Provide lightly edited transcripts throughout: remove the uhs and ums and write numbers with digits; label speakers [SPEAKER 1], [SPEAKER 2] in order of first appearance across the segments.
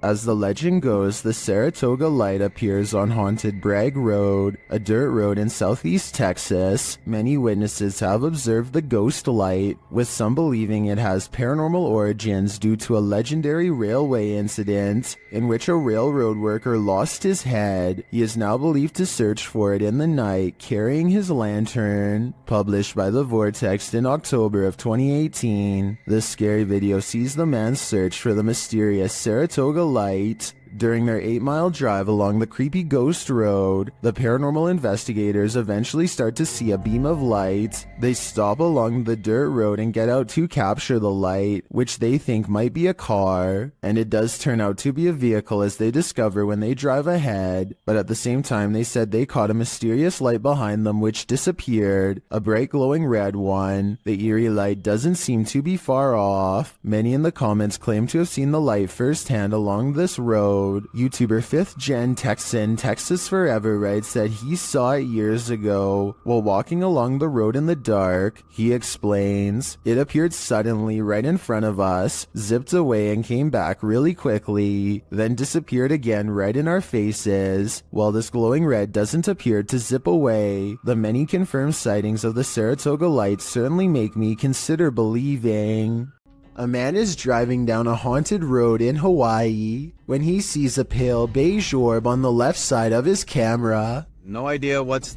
[SPEAKER 1] As the legend goes, the Saratoga light appears on haunted Bragg Road, a dirt road in southeast Texas. Many witnesses have observed the ghost light, with some believing it has paranormal origins due to a legendary railway incident in which a railroad worker lost his head. He is now believed to search for it in the night, carrying his lantern. Published by The Vortex in October of 2018, this scary video sees the man's search for the mysterious Saratoga light. During their 8-mile drive along the creepy ghost road, the paranormal investigators eventually start to see a beam of light. They stop along the dirt road and get out to capture the light, which they think might be a car, and it does turn out to be a vehicle as they discover when they drive ahead. But at the same time, they said they caught a mysterious light behind them which disappeared, a bright glowing red one. The eerie light doesn't seem to be far off. Many in the comments claim to have seen the light firsthand along this road. YouTuber 5th Gen Texan Texas Forever writes that he saw it years ago while walking along the road in the dark. He explains, "It appeared suddenly right in front of us, zipped away and came back really quickly, then disappeared again right in our faces. While this glowing red doesn't appear to zip away, the many confirmed sightings of the Saratoga light certainly make me consider believing." A man is driving down a haunted road in Hawaii when he sees a pale beige orb on the left side of his camera.
[SPEAKER 2] No idea what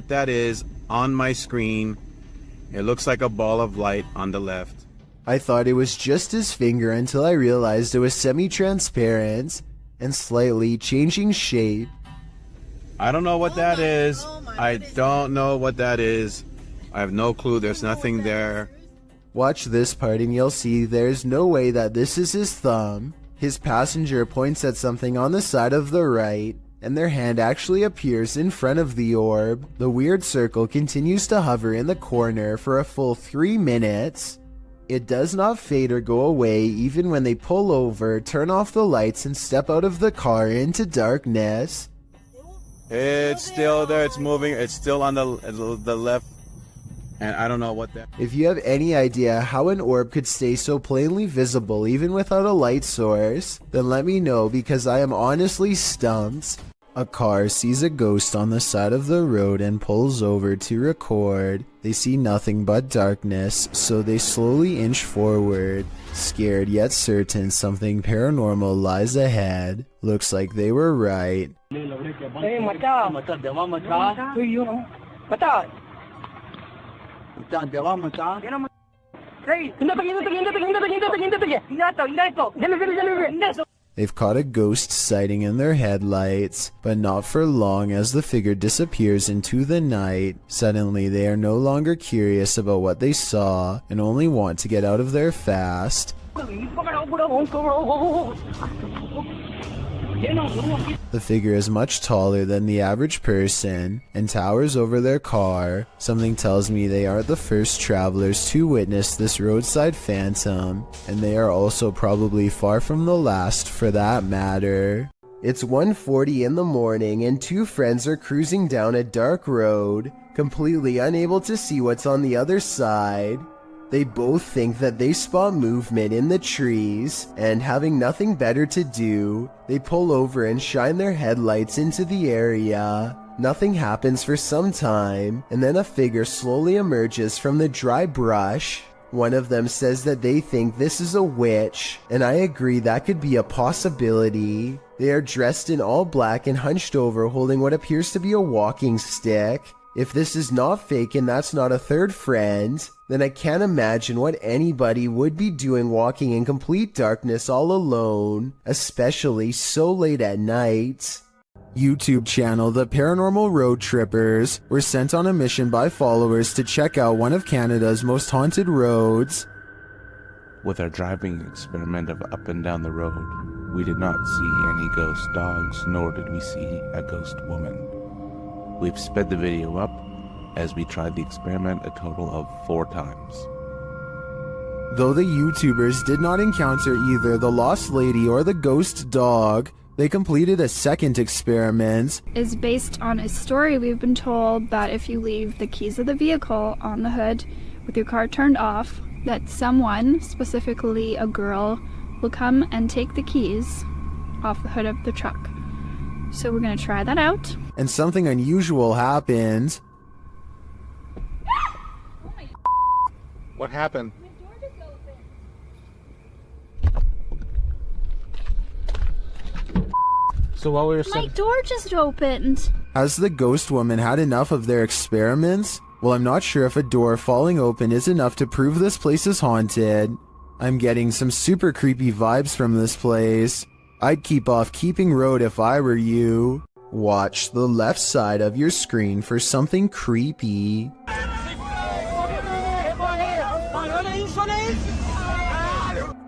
[SPEAKER 2] that is on my screen. It looks like a ball of light on the left.
[SPEAKER 1] I thought it was just his finger until I realized it was semi-transparent and slightly changing shape.
[SPEAKER 2] I don't know what that is. I don't know what that is. I have no clue. There's nothing there.
[SPEAKER 1] Watch this part and you'll see there's no way that this is his thumb. His passenger points at something on the side of the right, and their hand actually appears in front of the orb. The weird circle continues to hover in the corner for a full 3 minutes. It does not fade or go away even when they pull over, turn off the lights, and step out of the car into darkness.
[SPEAKER 2] It's still there. It's moving. It's still on the left. And I don't know what that...
[SPEAKER 1] If you have any idea how an orb could stay so plainly visible even without a light source, then let me know because I am honestly stumped. A car sees a ghost on the side of the road and pulls over to record. They see nothing but darkness, so they slowly inch forward, scared yet certain something paranormal lies ahead. Looks like they were right. They've caught a ghost sighting in their headlights, but not for long as the figure disappears into the night. Suddenly they are no longer curious about what they saw and only want to get out of there fast. The figure is much taller than the average person and towers over their car. Something tells me they aren't the first travelers to witness this roadside phantom, and they are also probably far from the last for that matter. It's 1:40 in the morning and two friends are cruising down a dark road, completely unable to see what's on the other side. They both think that they spot movement in the trees, and having nothing better to do, they pull over and shine their headlights into the area. Nothing happens for some time, and then a figure slowly emerges from the dry brush. One of them says that they think this is a witch, and I agree that could be a possibility. They are dressed in all black and hunched over holding what appears to be a walking stick. If this is not fake and that's not a third friend, then I can't imagine what anybody would be doing walking in complete darkness all alone, especially so late at night. YouTube channel The Paranormal Road Trippers were sent on a mission by followers to check out one of Canada's most haunted roads.
[SPEAKER 3] With our driving experiment of up and down the road, we did not see any ghost dogs, nor did we see a ghost woman. We've sped the video up as we tried the experiment a total of 4 times.
[SPEAKER 1] Though the YouTubers did not encounter either the lost lady or the ghost dog, they completed a second experiment.
[SPEAKER 4] Is based on a story we've been told that if you leave the keys of the vehicle on the hood with your car turned off, that someone, specifically a girl, will come and take the keys off the hood of the truck. So we're gonna try that out.
[SPEAKER 1] And something unusual happened.
[SPEAKER 3] What happened? So while we were
[SPEAKER 4] My door just opened.
[SPEAKER 1] Has the ghost woman had enough of their experiments? Well, I'm not sure if a door falling open is enough to prove this place is haunted. I'm getting some super creepy vibes from this place. I'd keep off Keeping Road if I were you. Watch the left side of your screen for something creepy.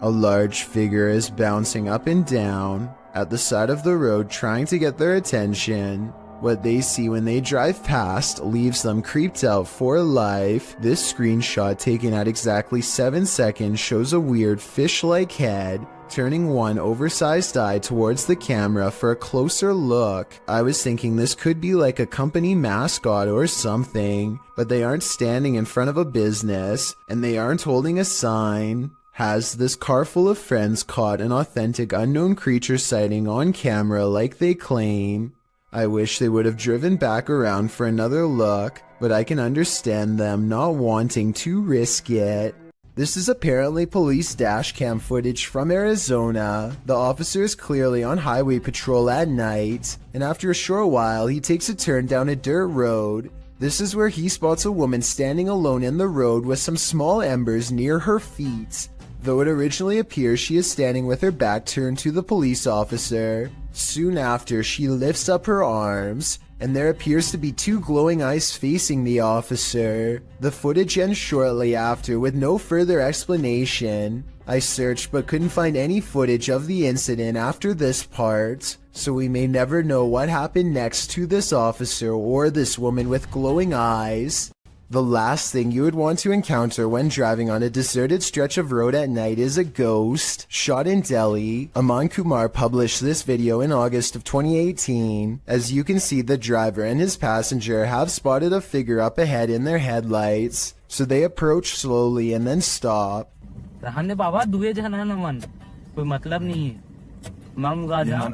[SPEAKER 1] A large figure is bouncing up and down at the side of the road trying to get their attention. What they see when they drive past leaves them creeped out for life. This screenshot taken at exactly 7 seconds shows a weird fish-like head turning one oversized eye towards the camera for a closer look. I was thinking this could be like a company mascot or something, but they aren't standing in front of a business and they aren't holding a sign. Has this car full of friends caught an authentic unknown creature sighting on camera like they claim? I wish they would have driven back around for another look, but I can understand them not wanting to risk it. This is apparently police dash cam footage from Arizona. The officer is clearly on highway patrol at night, and after a short while he takes a turn down a dirt road. This is where he spots a woman standing alone in the road with some small embers near her feet. Though it originally appears she is standing with her back turned to the police officer. Soon after, she lifts up her arms, and there appears to be two glowing eyes facing the officer. The footage ends shortly after with no further explanation. I searched but couldn't find any footage of the incident after this part, so we may never know what happened next to this officer or this woman with glowing eyes. The last thing you would want to encounter when driving on a deserted stretch of road at night is a ghost. Shot in Delhi. Aman Kumar published this video in August of 2018. As you can see, the driver and his passenger have spotted a figure up ahead in their headlights, so they approach slowly and then stop.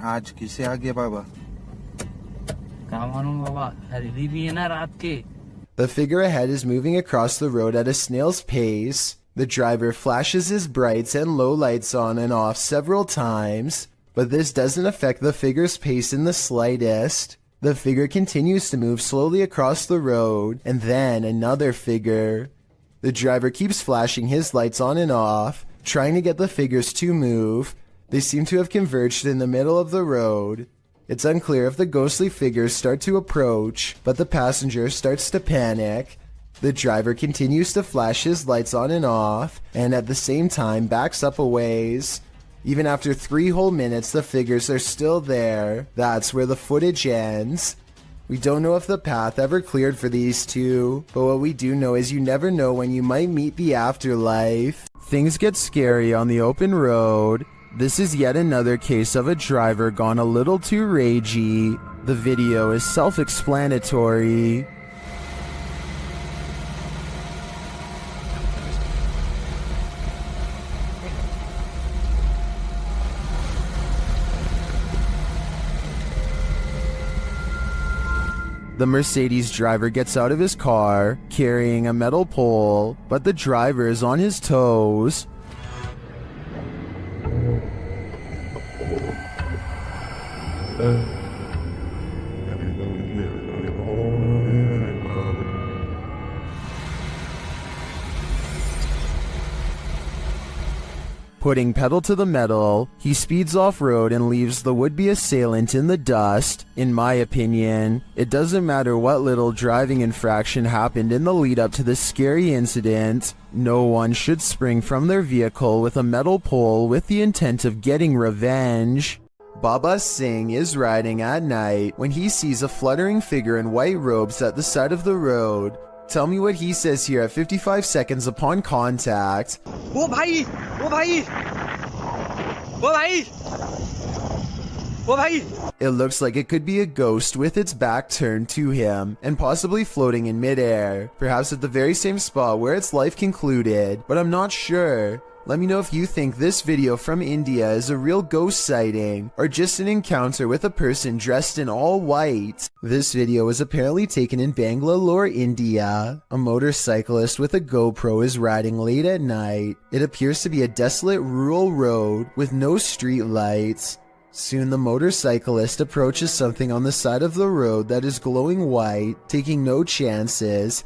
[SPEAKER 5] आज किसे आ गया बाबा
[SPEAKER 1] The figure ahead is moving across the road at a snail's pace. The driver flashes his brights and low lights on and off several times, but this doesn't affect the figure's pace in the slightest. The figure continues to move slowly across the road, and then another figure. The driver keeps flashing his lights on and off, trying to get the figures to move. They seem to have converged in the middle of the road. It's unclear if the ghostly figures start to approach, but the passenger starts to panic. The driver continues to flash his lights on and off, and at the same time backs up a ways. Even after 3 whole minutes, the figures are still there. That's where the footage ends. We don't know if the path ever cleared for these two, but what we do know is you never know when you might meet the afterlife. Things get scary on the open road. This is yet another case of a driver gone a little too ragey. The video is self-explanatory. The Mercedes driver gets out of his car, carrying a metal pole, but the driver is on his toes. Putting pedal to the metal, he speeds off-road and leaves the would-be assailant in the dust. In my opinion, it doesn't matter what little driving infraction happened in the lead-up to this scary incident. No one should spring from their vehicle with a metal pole with the intent of getting revenge. Baba Singh is riding at night when he sees a fluttering figure in white robes at the side of the road. Tell me what he says here at 55 seconds upon contact.
[SPEAKER 6] वो भाई वो भाई वो भाई वो भाई
[SPEAKER 1] It looks like it could be a ghost with its back turned to him and possibly floating in midair, perhaps at the very same spot where its life concluded, but I'm not sure. Let me know if you think this video from India is a real ghost sighting or just an encounter with a person dressed in all white. This video was apparently taken in Bangalore, India. A motorcyclist with a GoPro is riding late at night. It appears to be a desolate rural road with no street lights. Soon the motorcyclist approaches something on the side of the road that is glowing white, taking no chances.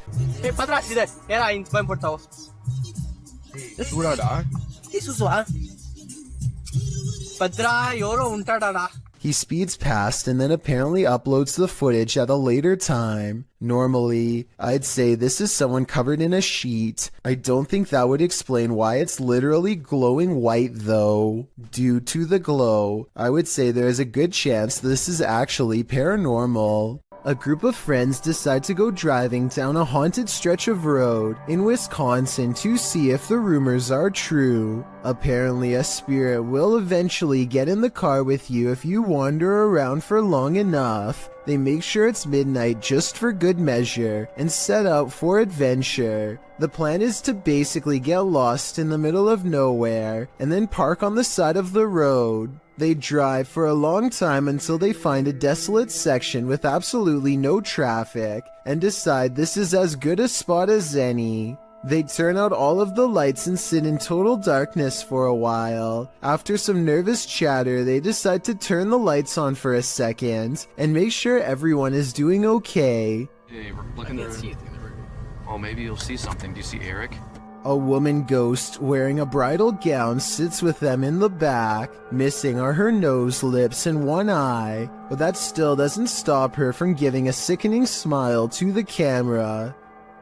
[SPEAKER 1] He speeds past and then apparently uploads the footage at a later time. Normally, I'd say this is someone covered in a sheet. I don't think that would explain why it's literally glowing white though. Due to the glow, I would say there is a good chance this is actually paranormal. A group of friends decide to go driving down a haunted stretch of road in Wisconsin to see if the rumors are true. Apparently, a spirit will eventually get in the car with you if you wander around for long enough. They make sure it's midnight just for good measure and set out for adventure. The plan is to basically get lost in the middle of nowhere and then park on the side of the road. They drive for a long time until they find a desolate section with absolutely no traffic and decide this is as good a spot as any. They turn out all of the lights and sit in total darkness for a while. After some nervous chatter, they decide to turn the lights on for a second and make sure everyone is doing okay.
[SPEAKER 7] Hey, look in the room. Oh, maybe you'll see something. Do you see Eric?
[SPEAKER 1] A woman ghost wearing a bridal gown sits with them in the back. Missing are her nose, lips, and one eye, but that still doesn't stop her from giving a sickening smile to the camera.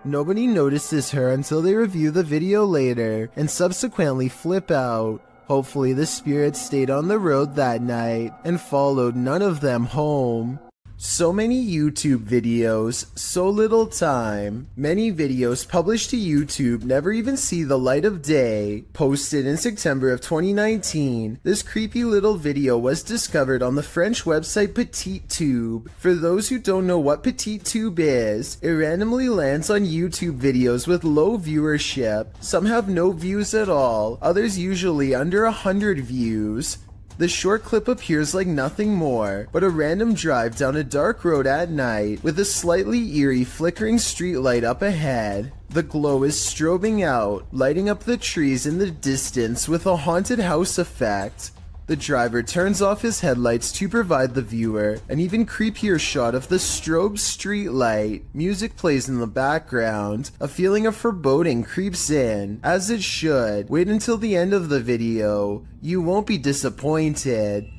[SPEAKER 1] Nobody notices her until they review the video later and subsequently flip out. Hopefully the spirit stayed on the road that night and followed none of them home. So many YouTube videos, so little time. Many videos published to YouTube never even see the light of day. Posted in September of 2019, this creepy little video was discovered on the French website PetitTube. For those who don't know what PetitTube is, it randomly lands on YouTube videos with low viewership. Some have no views at all, others usually under 100 views. The short clip appears like nothing more but a random drive down a dark road at night with a slightly eerie flickering streetlight up ahead. The glow is strobing out, lighting up the trees in the distance with a haunted house effect. The driver turns off his headlights to provide the viewer an even creepier shot of the strobe streetlight. Music plays in the background. A feeling of foreboding creeps in, as it should. Wait until the end of the video. You won't be disappointed.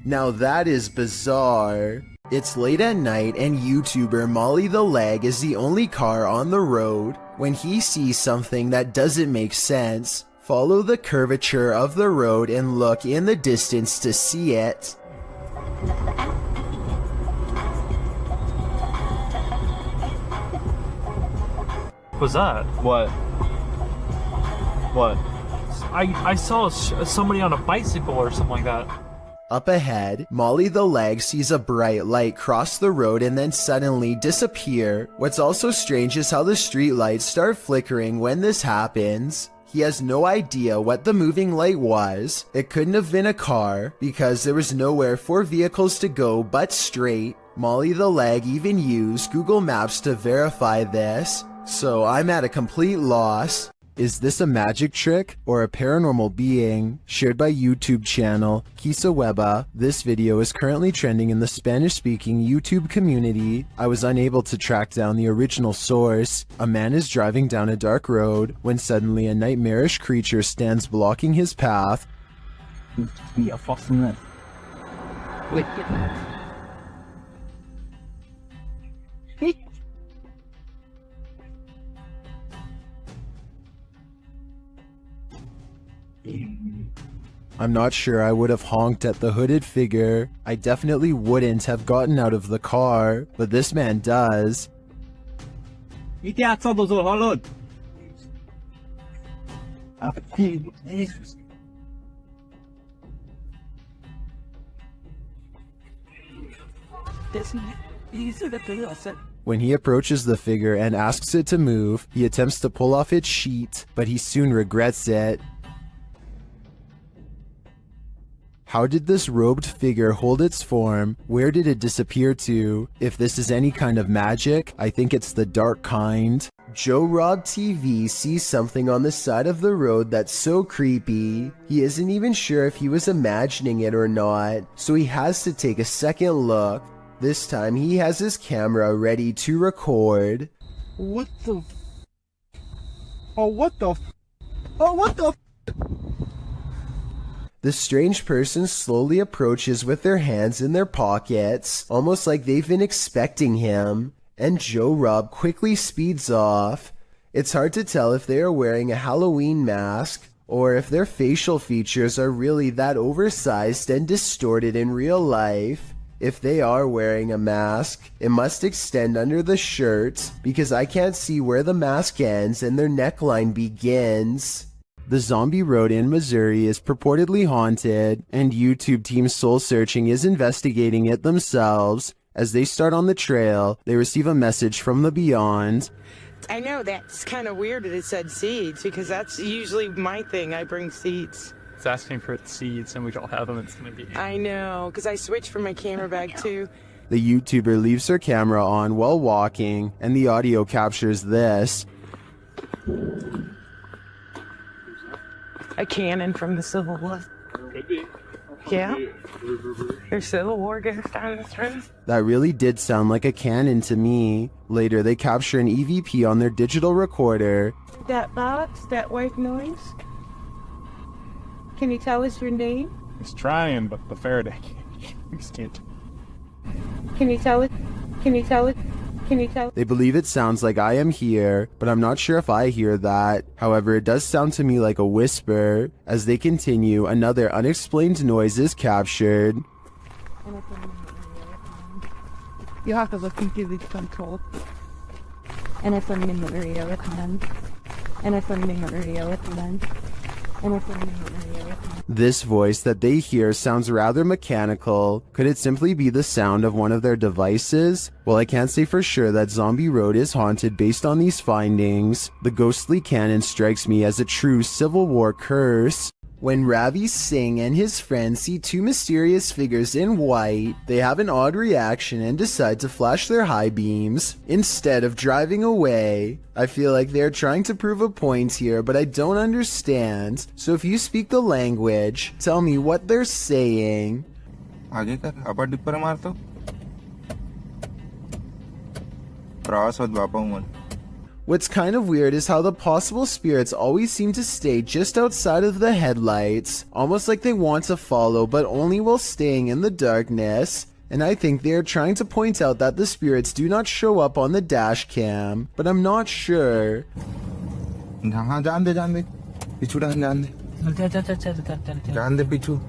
[SPEAKER 1] Now that is bizarre. It's late at night and YouTuber Molly the Leg is the only car on the road. When he sees something that doesn't make sense, follow the curvature of the road and look in the distance to see it.
[SPEAKER 8] Was that?
[SPEAKER 6] What? What?
[SPEAKER 8] I saw somebody on a bicycle or something like that.
[SPEAKER 1] Up ahead, Molly the Leg sees a bright light cross the road and then suddenly disappear. What's also strange is how the street lights start flickering when this happens. He has no idea what the moving light was. It couldn't have been a car because there was nowhere for vehicles to go but straight. Molly the Leg even used Google Maps to verify this, so I'm at a complete loss. Is this a magic trick or a paranormal being? Shared by YouTube channel Kisa Weba, this video is currently trending in the Spanish-speaking YouTube community. I was unable to track down the original source. A man is driving down a dark road when suddenly a nightmarish creature stands blocking his path.
[SPEAKER 6] Wait,
[SPEAKER 1] I'm not sure I would have honked at the hooded figure. I definitely wouldn't have gotten out of the car, but this man does. When he approaches the figure and asks it to move, he attempts to pull off its sheet, but he soon regrets it. How did this robed figure hold its form? Where did it disappear to? If this is any kind of magic, I think it's the dark kind. Joe Rob TV sees something on the side of the road that's so creepy. He isn't even sure if he was imagining it or not, so he has to take a second look. This time he has his camera ready to record.
[SPEAKER 5] What the? Oh, what the? Oh, what the?
[SPEAKER 1] The strange person slowly approaches with their hands in their pockets, almost like they've been expecting him, and Joe Rob quickly speeds off. It's hard to tell if they are wearing a Halloween mask, or if their facial features are really that oversized and distorted in real life. If they are wearing a mask, it must extend under the shirt, because I can't see where the mask ends and their neckline begins. The zombie road in Missouri is purportedly haunted, and YouTube Team Soul Searching is investigating it themselves. As they start on the trail, they receive a message from the beyond.
[SPEAKER 9] I know that's kind of weird that it said seeds, because that's usually my thing. I bring seeds.
[SPEAKER 8] It's asking for seeds, and we don't have them. It's gonna be.
[SPEAKER 9] I know, because I switched from my camera bag too.
[SPEAKER 1] The YouTuber leaves her camera on while walking, and the audio captures this.
[SPEAKER 9] A cannon from the Civil War.
[SPEAKER 8] Could be.
[SPEAKER 9] Yeah. There's Civil War goes down this road.
[SPEAKER 1] That really did sound like a cannon to me. Later, they capture an EVP on their digital recorder.
[SPEAKER 9] That box, that white noise. Can you tell us your name?
[SPEAKER 10] He's trying, but the Faraday can't.
[SPEAKER 9] Can you tell it? Can you tell it? Can you tell?
[SPEAKER 1] They believe it sounds like I am here, but I'm not sure if I hear that. However, it does sound to me like a whisper. As they continue, another unexplained noise is captured.
[SPEAKER 9] You have to look into the control. And if I'm in the radio with them. And if I'm in the radio with them. And if I'm in the radio with them.
[SPEAKER 1] This voice that they hear sounds rather mechanical. Could it simply be the sound of one of their devices? Well, I can't say for sure that Zombie Road is haunted based on these findings. The ghostly cannon strikes me as a true Civil War curse. When Ravi Singh and his friends see two mysterious figures in white, they have an odd reaction and decide to flash their high beams instead of driving away. I feel like they're trying to prove a point here, but I don't understand. So if you speak the language, tell me what they're saying.
[SPEAKER 5] आगे कर अपर dipper मार तो प्रवास होत बापा मन.
[SPEAKER 1] What's kind of weird is how the possible spirits always seem to stay just outside of the headlights, almost like they want to follow but only while staying in the darkness. And I think they are trying to point out that the spirits do not show up on the dash cam, but I'm not sure.
[SPEAKER 5] हाँ जान दे पिछू जान दे पिछू.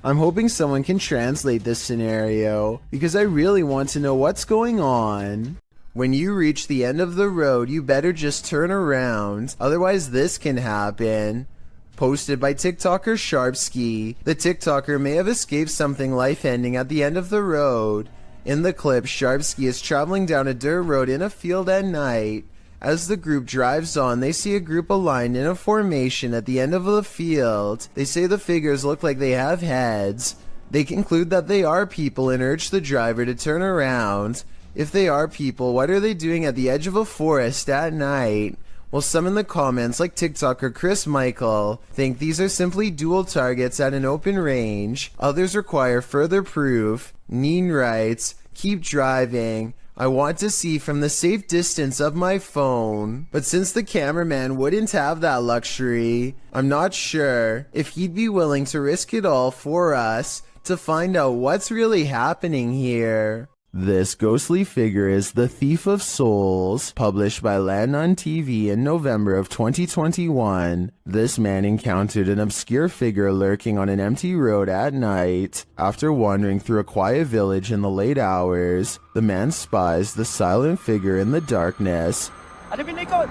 [SPEAKER 1] I'm hoping someone can translate this scenario, because I really want to know what's going on. When you reach the end of the road, you better just turn around, otherwise this can happen. Posted by TikToker Sharpski. The TikToker may have escaped something life-ending at the end of the road. In the clip, Sharpski is traveling down a dirt road in a field at night. As the group drives on, they see a group aligned in a formation at the end of the field. They say the figures look like they have heads. They conclude that they are people and urge the driver to turn around. If they are people, what are they doing at the edge of a forest at night? Well, some in the comments, like TikToker Chris Michael, think these are simply dual targets at an open range. Others require further proof. Neen writes, "Keep driving. I want to see from the safe distance of my phone." But since the cameraman wouldn't have that luxury, I'm not sure if he'd be willing to risk it all for us to find out what's really happening here. This ghostly figure is the Thief of Souls, published by Landon TV in November of 2021. This man encountered an obscure figure lurking on an empty road at night. After wandering through a quiet village in the late hours, the man spies the silent figure in the darkness.
[SPEAKER 8] Ada binigod!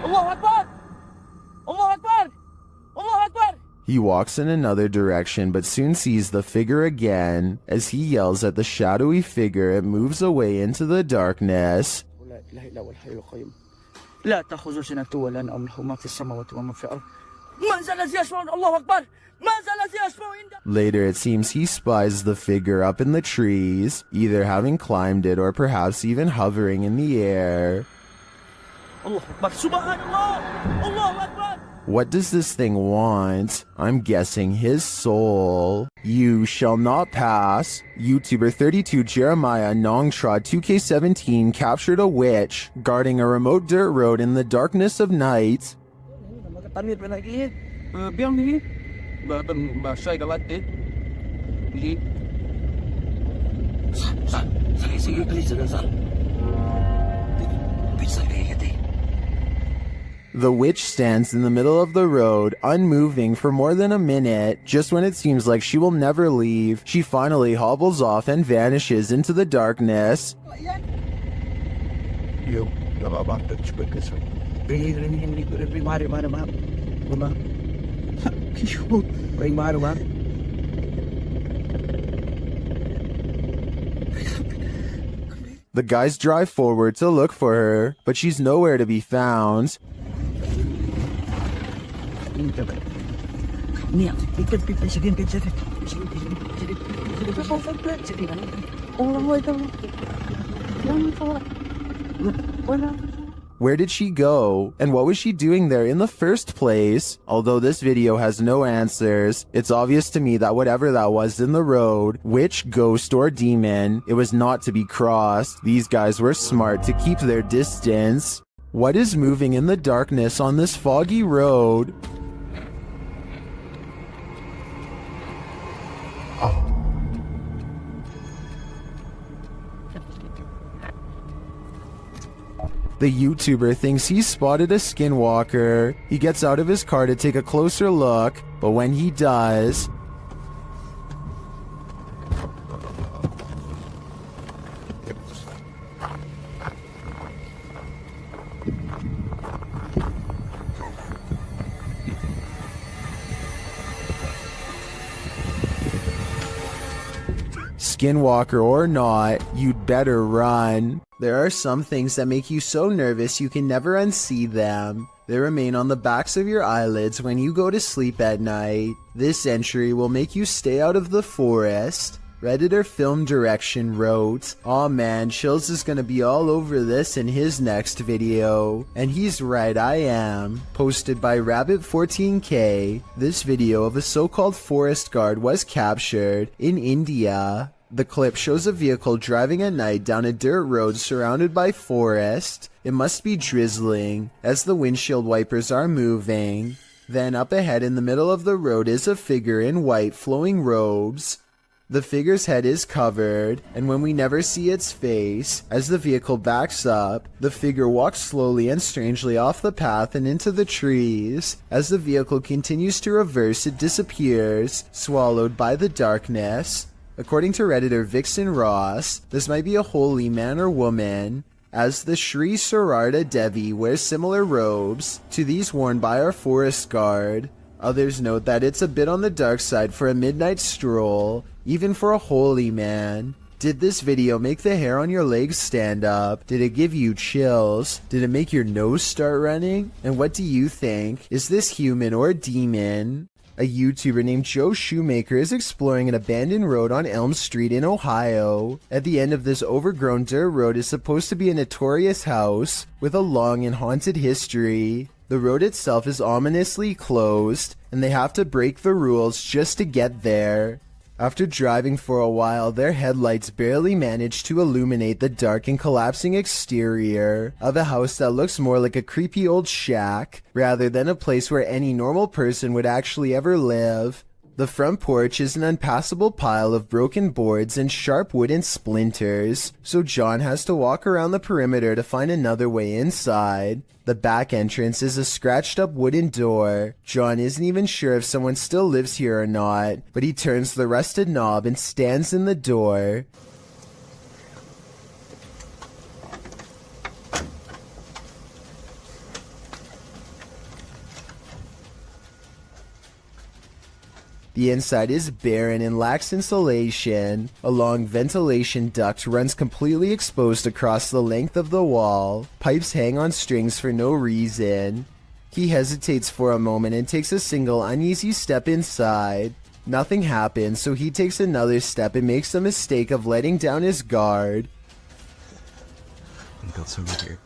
[SPEAKER 8] Allah Akbar! Allah Akbar! Allah Akbar!
[SPEAKER 1] He walks in another direction but soon sees the figure again. As he yells at the shadowy figure, it moves away into the darkness.
[SPEAKER 6] لا تأخذ سنة ولا نوم له ما في السماوات وما في الأرض ما زال يشفع الله أكبر ما زال يشفع
[SPEAKER 1] Later, it seems he spies the figure up in the trees, either having climbed it or perhaps even hovering in the air.
[SPEAKER 6] الله أكبر سبحان الله الله أكبر.
[SPEAKER 1] What does this thing want? I'm guessing his soul. You shall not pass. YouTuber 32 Jeremiah Nongtrod 2K17 captured a witch guarding a remote dirt road in the darkness of night. The witch stands in the middle of the road, unmoving for more than a minute. Just when it seems like she will never leave, she finally hobbles off and vanishes into the darkness. The guys drive forward to look for her, but she's nowhere to be found. Where did she go? And what was she doing there in the first place? Although this video has no answers, it's obvious to me that whatever that was in the road, witch, ghost, or demon, it was not to be crossed. These guys were smart to keep their distance. What is moving in the darkness on this foggy road? The YouTuber thinks he's spotted a skinwalker. He gets out of his car to take a closer look, but when he does, skinwalker or not, you'd better run. There are some things that make you so nervous you can never unsee them. They remain on the backs of your eyelids when you go to sleep at night. This entry will make you stay out of the forest. Redditor Film Direction wrote, "Aw man, Chills is gonna be all over this in his next video." And he's right, I am. Posted by Rabbit14K, this video of a so-called forest guard was captured in India. The clip shows a vehicle driving at night down a dirt road surrounded by forest. It must be drizzling, as the windshield wipers are moving. Then up ahead in the middle of the road is a figure in white flowing robes. The figure's head is covered, and when we never see its face, as the vehicle backs up, the figure walks slowly and strangely off the path and into the trees. As the vehicle continues to reverse, it disappears, swallowed by the darkness. According to Redditor Vixen Ross, this might be a holy man or woman, as the Sri Sararda Devi wears similar robes to these worn by our forest guard. Others note that it's a bit on the dark side for a midnight stroll, even for a holy man. Did this video make the hair on your legs stand up? Did it give you chills? Did it make your nose start running? And what do you think? Is this human or demon? A YouTuber named Joe Shoemaker is exploring an abandoned road on Elm Street in Ohio. At the end of this overgrown dirt road is supposed to be a notorious house with a long and haunted history. The road itself is ominously closed, and they have to break the rules just to get there. After driving for a while, their headlights barely manage to illuminate the dark and collapsing exterior of a house that looks more like a creepy old shack, rather than a place where any normal person would actually ever live. The front porch is an unpassable pile of broken boards and sharp wooden splinters, so John has to walk around the perimeter to find another way inside. The back entrance is a scratched up wooden door. John isn't even sure if someone still lives here or not, but he turns the rusted knob and stands in the door. The inside is barren and lacks insulation. A long ventilation duct runs completely exposed across the length of the wall. Pipes hang on strings for no reason. He hesitates for a moment and takes a single uneasy step inside. Nothing happens, so he takes another step and makes the mistake of letting down his guard.
[SPEAKER 7] That's over here.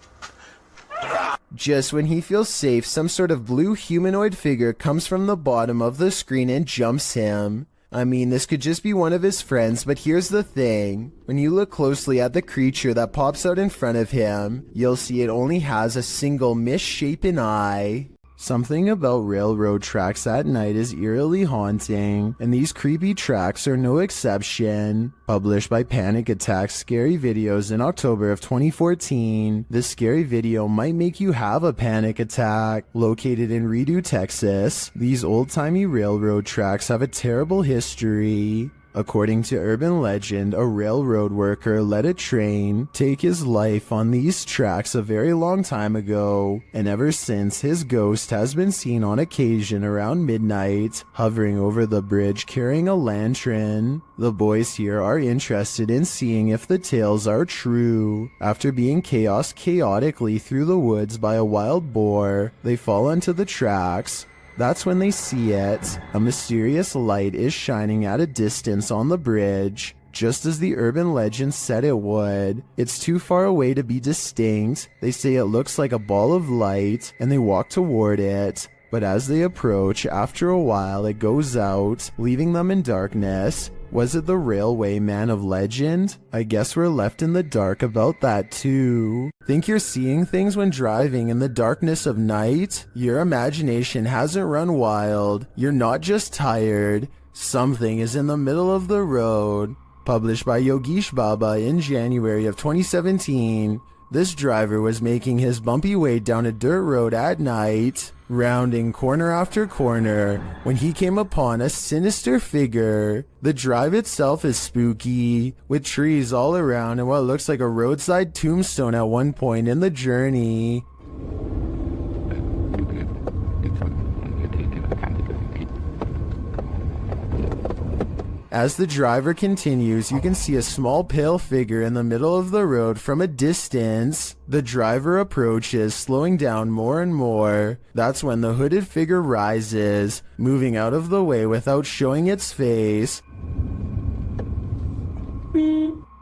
[SPEAKER 1] Just when he feels safe, some sort of blue humanoid figure comes from the bottom of the screen and jumps him. I mean, this could just be one of his friends, but here's the thing. When you look closely at the creature that pops out in front of him, you'll see it only has a single misshapen eye. Something about railroad tracks at night is eerily haunting, and these creepy tracks are no exception. Published by Panic Attack Scary Videos in October of 2014, this scary video might make you have a panic attack. Located in Redo, Texas, these old-timey railroad tracks have a terrible history. According to urban legend, a railroad worker let a train take his life on these tracks a very long time ago, and ever since his ghost has been seen on occasion around midnight, hovering over the bridge carrying a lantern. The boys here are interested in seeing if the tales are true. After being chaotically through the woods by a wild boar, they fall onto the tracks. That's when they see it. A mysterious light is shining at a distance on the bridge, just as the urban legend said it would. It's too far away to be distinct. They say it looks like a ball of light, and they walk toward it. But as they approach, after a while it goes out, leaving them in darkness. Was it the railway man of legend? I guess we're left in the dark about that too. Think you're seeing things when driving in the darkness of night? Your imagination hasn't run wild. You're not just tired. Something is in the middle of the road. Published by Yogesh Baba in January of 2017. This driver was making his bumpy way down a dirt road at night, rounding corner after corner, when he came upon a sinister figure. The drive itself is spooky, with trees all around and what looks like a roadside tombstone at one point in the journey. As the driver continues, you can see a small pale figure in the middle of the road from a distance. The driver approaches, slowing down more and more. That's when the hooded figure rises, moving out of the way without showing its face.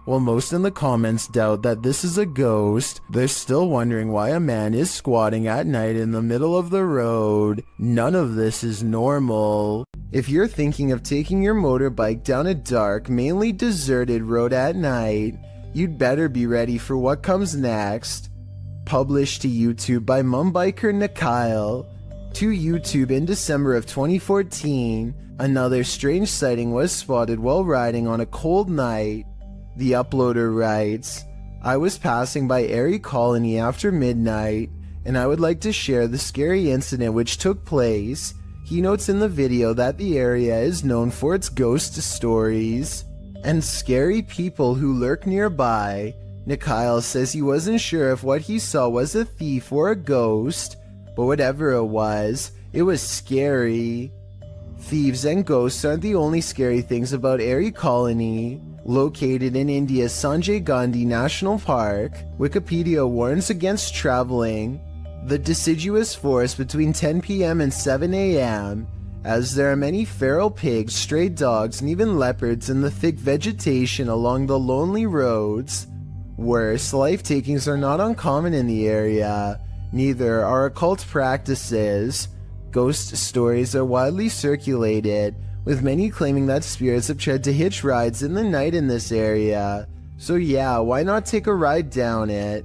[SPEAKER 1] While most in the comments doubt that this is a ghost, they're still wondering why a man is squatting at night in the middle of the road. None of this is normal. If you're thinking of taking your motorbike down a dark, mainly deserted road at night, you'd better be ready for what comes next. Published to YouTube by Mumbiker Nikhail. To YouTube in December of 2014, another strange sighting was spotted while riding on a cold night. The uploader writes, I was passing by Erie Colony after midnight, and I would like to share the scary incident which took place. He notes in the video that the area is known for its ghost stories and scary people who lurk nearby. Nikhail says he wasn't sure if what he saw was a thief or a ghost, but whatever it was scary. Thieves and ghosts aren't the only scary things about Erie Colony. Located in India's Sanjay Gandhi National Park, Wikipedia warns against traveling the deciduous forest between 10 p.m. and 7 a.m., as there are many feral pigs, stray dogs, and even leopards in the thick vegetation along the lonely roads. Worse, life takings are not uncommon in the area. Neither are occult practices. Ghost stories are widely circulated, with many claiming that spirits have tried to hitch rides in the night in this area. So yeah, why not take a ride down it?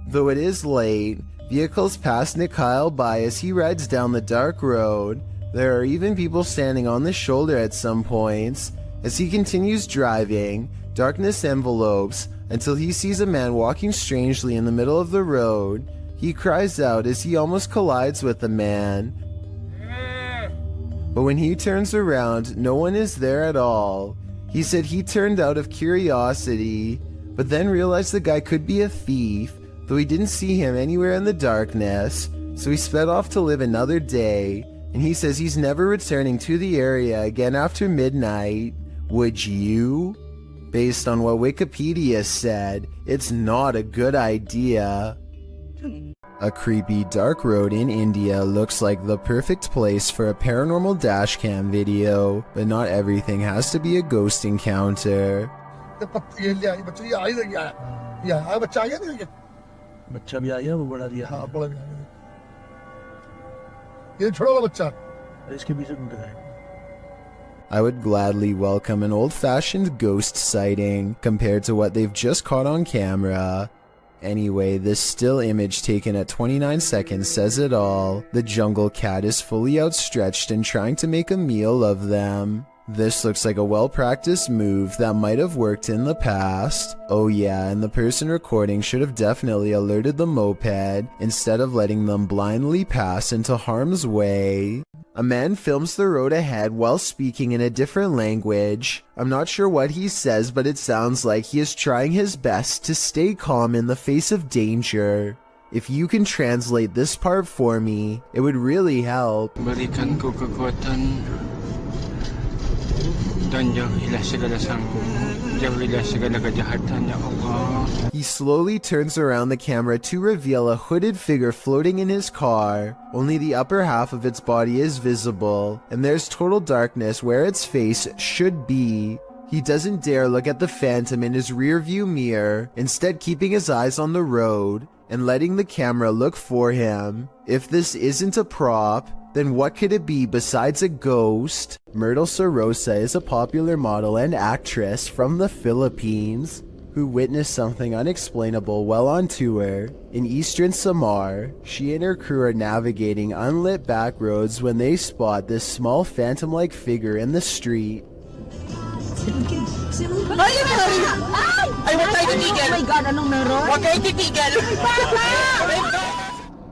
[SPEAKER 1] Though it is late, vehicles pass Nikhail by as he rides down the dark road. There are even people standing on the shoulder at some points. As he continues driving, darkness envelopes until he sees a man walking strangely in the middle of the road. He cries out as he almost collides with the man. But when he turns around, no one is there at all. He said he turned out of curiosity, but then realized the guy could be a thief, though he didn't see him anywhere in the darkness, so he sped off to live another day. and he says he's never returning to the area again after midnight. Would you? Based on what Wikipedia said, it's not a good idea. A creepy dark road in India looks like the perfect place for a paranormal dashcam video, but not everything has to be a ghost encounter.
[SPEAKER 6] बच्चा भी आ गया वो बड़ा दिया हाँ बड़ा भी आ गया ये छोटा वाला बच्चा इसके पीछे घूमते हैं
[SPEAKER 1] I would gladly welcome an old-fashioned ghost sighting compared to what they've just caught on camera. Anyway, this still image taken at 29 seconds says it all. The jungle cat is fully outstretched and trying to make a meal of them. This looks like a well-practiced move that might have worked in the past. Oh yeah, and the person recording should have definitely alerted the moped instead of letting them blindly pass into harm's way. A man films the road ahead while speaking in a different language. I'm not sure what he says, but it sounds like he is trying his best to stay calm in the face of danger. If you can translate this part for me, it would really help.
[SPEAKER 11] Berikan ku kekuatan dan jauhilah segala kejahatan ya Allah.
[SPEAKER 1] He slowly turns around the camera to reveal a hooded figure floating in his car. Only the upper half of its body is visible, and there's total darkness where its face should be. He doesn't dare look at the phantom in his rearview mirror, instead keeping his eyes on the road and letting the camera look for him. If this isn't a prop, then what could it be besides a ghost? Myrtle Sarosa is a popular model and actress from the Philippines who witnessed something unexplainable while on tour. In eastern Samar, she and her crew are navigating unlit back roads when they spot this small phantom-like figure in the street.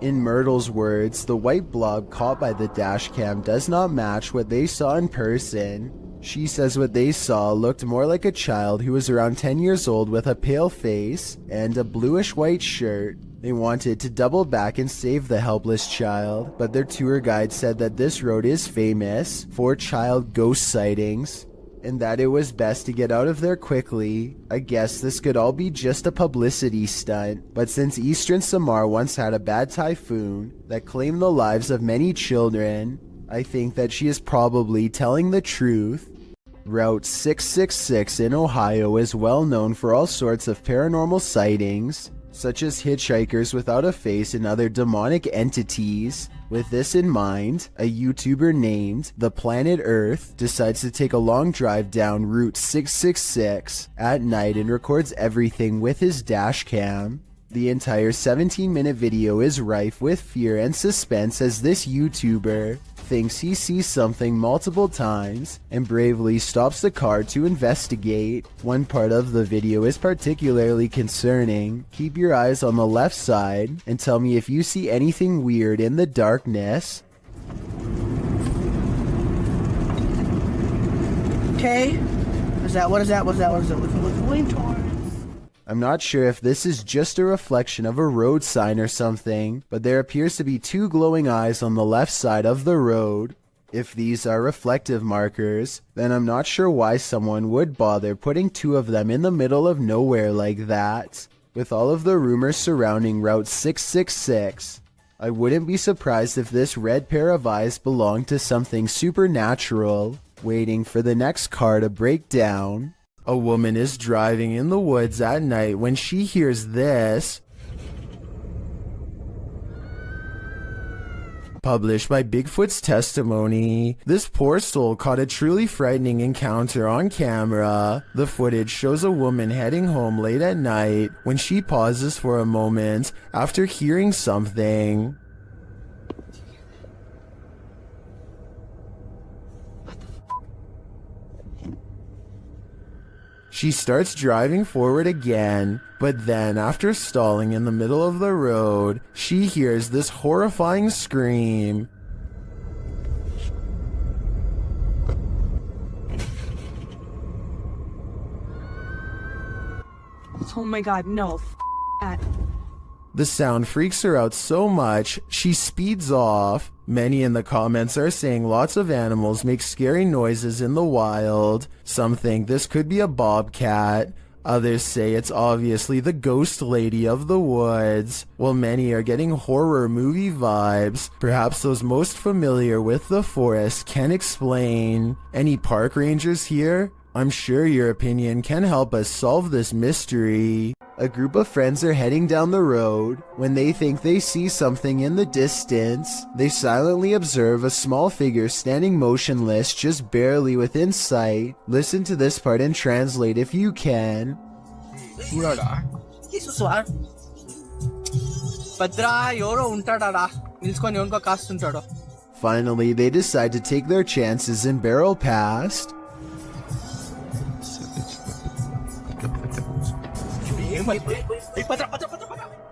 [SPEAKER 1] In Myrtle's words, the white blob caught by the dashcam does not match what they saw in person. She says what they saw looked more like a child who was around 10 years old with a pale face and a bluish-white shirt. They wanted to double back and save the helpless child, but their tour guide said that this road is famous for child ghost sightings, and that it was best to get out of there quickly. I guess this could all be just a publicity stunt, but since Eastern Samar once had a bad typhoon that claimed the lives of many children, I think that she is probably telling the truth. Route 666 in Ohio is well known for all sorts of paranormal sightings, such as hitchhikers without a face and other demonic entities. With this in mind, a YouTuber named The Planet Earth decides to take a long drive down Route 666 at night and records everything with his dash cam. The entire 17-minute video is rife with fear and suspense as this YouTuber thinks he sees something multiple times and bravely stops the car to investigate. One part of the video is particularly concerning. Keep your eyes on the left side and tell me if you see anything weird in the darkness.
[SPEAKER 6] Okay. What is that? What's going towards?
[SPEAKER 1] I'm not sure if this is just a reflection of a road sign or something, but there appears to be two glowing eyes on the left side of the road. If these are reflective markers, then I'm not sure why someone would bother putting two of them in the middle of nowhere like that. With all of the rumors surrounding Route 666, I wouldn't be surprised if this red pair of eyes belonged to something supernatural, waiting for the next car to break down. A woman is driving in the woods at night when she hears this. Published by Bigfoot's testimony. This poor soul caught a truly frightening encounter on camera. The footage shows a woman heading home late at night when she pauses for a moment after hearing something. She starts driving forward again, but then after stalling in the middle of the road, she hears this horrifying scream.
[SPEAKER 9] Oh my god, no. That.
[SPEAKER 1] The sound freaks her out so much, she speeds off. Many in the comments are saying lots of animals make scary noises in the wild. Some think this could be a bobcat. Others say it's obviously the ghost lady of the woods, while many are getting horror movie vibes. Perhaps those most familiar with the forest can explain. Any park rangers here? I'm sure your opinion can help us solve this mystery. A group of friends are heading down the road. When they think they see something in the distance, they silently observe a small figure standing motionless just barely within sight. Listen to this part and translate if you can. Finally, they decide to take their chances and barrel past.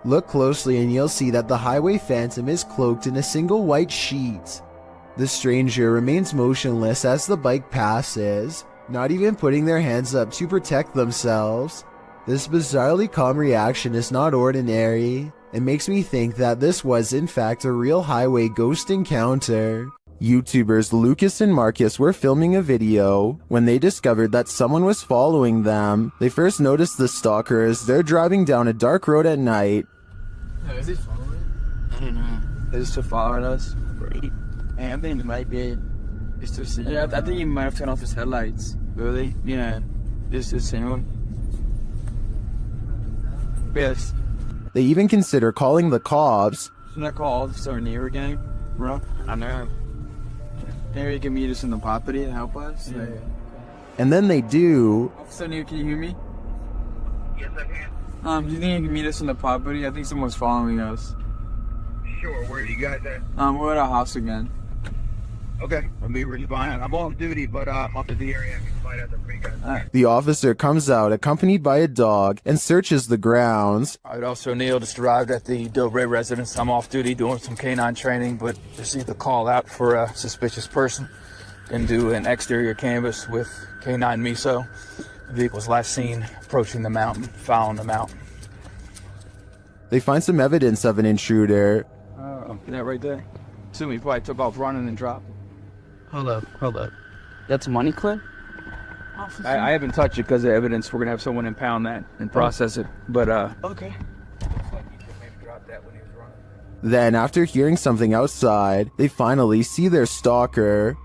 [SPEAKER 1] Look closely and you'll see that the highway phantom is cloaked in a single white sheet. The stranger remains motionless as the bike passes, not even putting their hands up to protect themselves. This bizarrely calm reaction is not ordinary. It makes me think that this was in fact a real highway ghost encounter. YouTubers Lucas and Marcus were filming a video. When they discovered that someone was following them, they first noticed the stalker as they're driving down a dark road at night.
[SPEAKER 11] Is he following? I don't know. Is he following us? I think it might be. It's to see. Yeah, I think he might have turned off his headlights. Really? Yeah. This is the same one. Yes.
[SPEAKER 1] They even consider calling the cops.
[SPEAKER 11] Shouldn't I call Officer near again, bro? I know. Maybe you can meet us in the property and help us? Yeah.
[SPEAKER 1] And then they do.
[SPEAKER 11] Officer Neil, can you hear me? Yes, I can. Do you think you can meet us in the property? I think someone's following us.
[SPEAKER 12] Sure, where are you guys at?
[SPEAKER 11] We're at our house again.
[SPEAKER 12] Okay, I'll be really fine. I'm on duty, but I'm up to the area. I can find out the free guys.
[SPEAKER 1] The officer comes out accompanied by a dog and searches the grounds.
[SPEAKER 11] All right, Officer Neil just arrived at the Delray residence. I'm off duty doing some canine training, but received a call out for a suspicious person. Then do an exterior canvass with canine miso. The vehicle was last seen approaching the mountain, following the mountain.
[SPEAKER 1] They find some evidence of an intruder.
[SPEAKER 11] That right there. Assume he probably took off running and dropped.
[SPEAKER 6] Hold up. That's money clip?
[SPEAKER 11] I haven't touched it because of evidence. We're going to have someone impound that and process it. But,
[SPEAKER 6] Okay.
[SPEAKER 11] looks like he maybe dropped that when he was running.
[SPEAKER 1] Then, after hearing something outside, they finally see their stalker.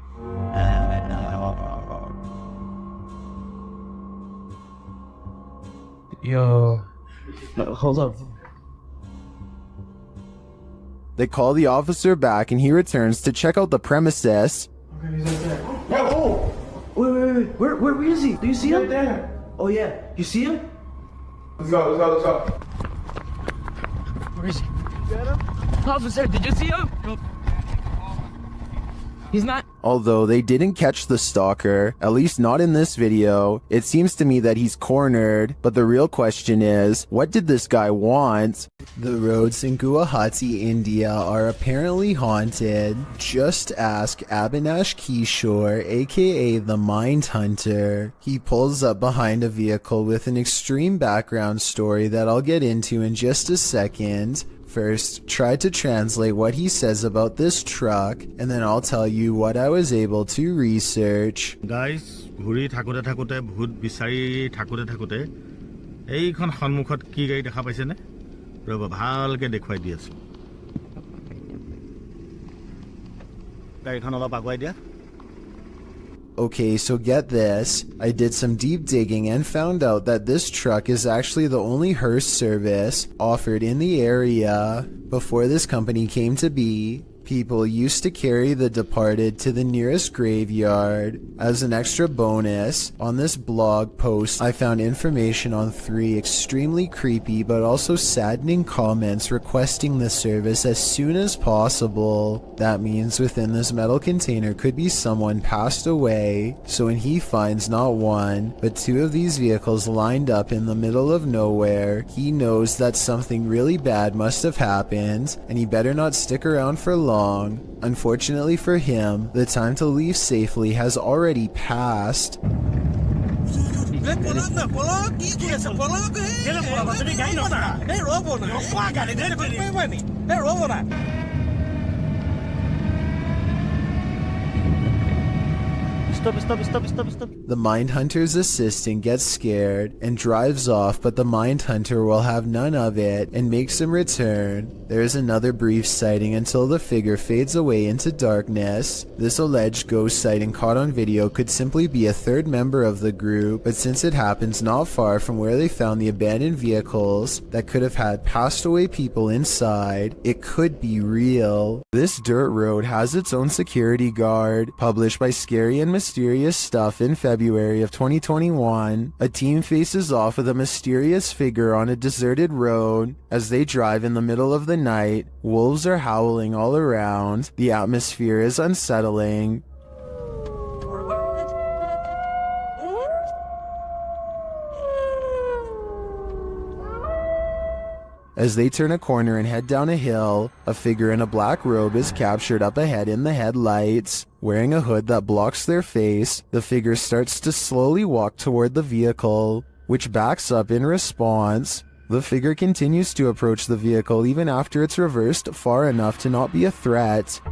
[SPEAKER 6] Yo. Hold up.
[SPEAKER 1] They call the officer back and he returns to check out the premises.
[SPEAKER 6] Oh! Wait. Where is he? Do you see him? Right there. Oh yeah. You see him?
[SPEAKER 12] Let's go.
[SPEAKER 6] Where is he? Officer, did you see him? He's not.
[SPEAKER 1] Although they didn't catch the stalker, at least not in this video, it seems to me that he's cornered, but the real question is, what did this guy want? The roads in Guwahati, India are apparently haunted. Just ask Abhinash Kishore, aka the Mind Hunter. He pulls up behind a vehicle with an extreme background story that I'll get into in just a second. First, try to translate what he says about this truck, and then I'll tell you what I was able to research.
[SPEAKER 13] Guys, ঘুৰি থাকোতে ভূত বিচাৰি থাকোতে এইখন সন্মুখত কি গাড়ী দেখা পাইছে নে ৰবা ভালকে দেখুৱাই দি আছো গাড়ীখন অলপ আগুৱাই দিয়া
[SPEAKER 1] Okay, so get this. I did some deep digging and found out that this truck is actually the only hearse service offered in the area. Before this company came to be, people used to carry the departed to the nearest graveyard. As an extra bonus, on this blog post I found information on 3 extremely creepy but also saddening comments requesting the service as soon as possible. That means within this metal container could be someone passed away, so when he finds not 1 but 2 of these vehicles lined up in the middle of nowhere, he knows that something really bad must have happened and he better not stick around for long. Unfortunately for him, the time to leave safely has already passed.
[SPEAKER 5] stop, stop, stop, stop, stop.
[SPEAKER 1] The Mindhunter's assistant gets scared and drives off, but the Mindhunter will have none of it and makes him return. There is another brief sighting until the figure fades away into darkness. This alleged ghost sighting caught on video could simply be a third member of the group, but since it happens not far from where they found the abandoned vehicles that could have had passed away people inside, it could be real. This dirt road has its own security guard. Published by Scary and Mysterious Stuff in February of 2021, a team faces off with a mysterious figure on a deserted road. As they drive in the middle of the night, wolves are howling all around. The atmosphere is unsettling. As they turn a corner and head down a hill, a figure in a black robe is captured up ahead in the headlights. Wearing a hood that blocks their face, the figure starts to slowly walk toward the vehicle, which backs up in response. The figure continues to approach the vehicle even after it's reversed far enough to not be a threat.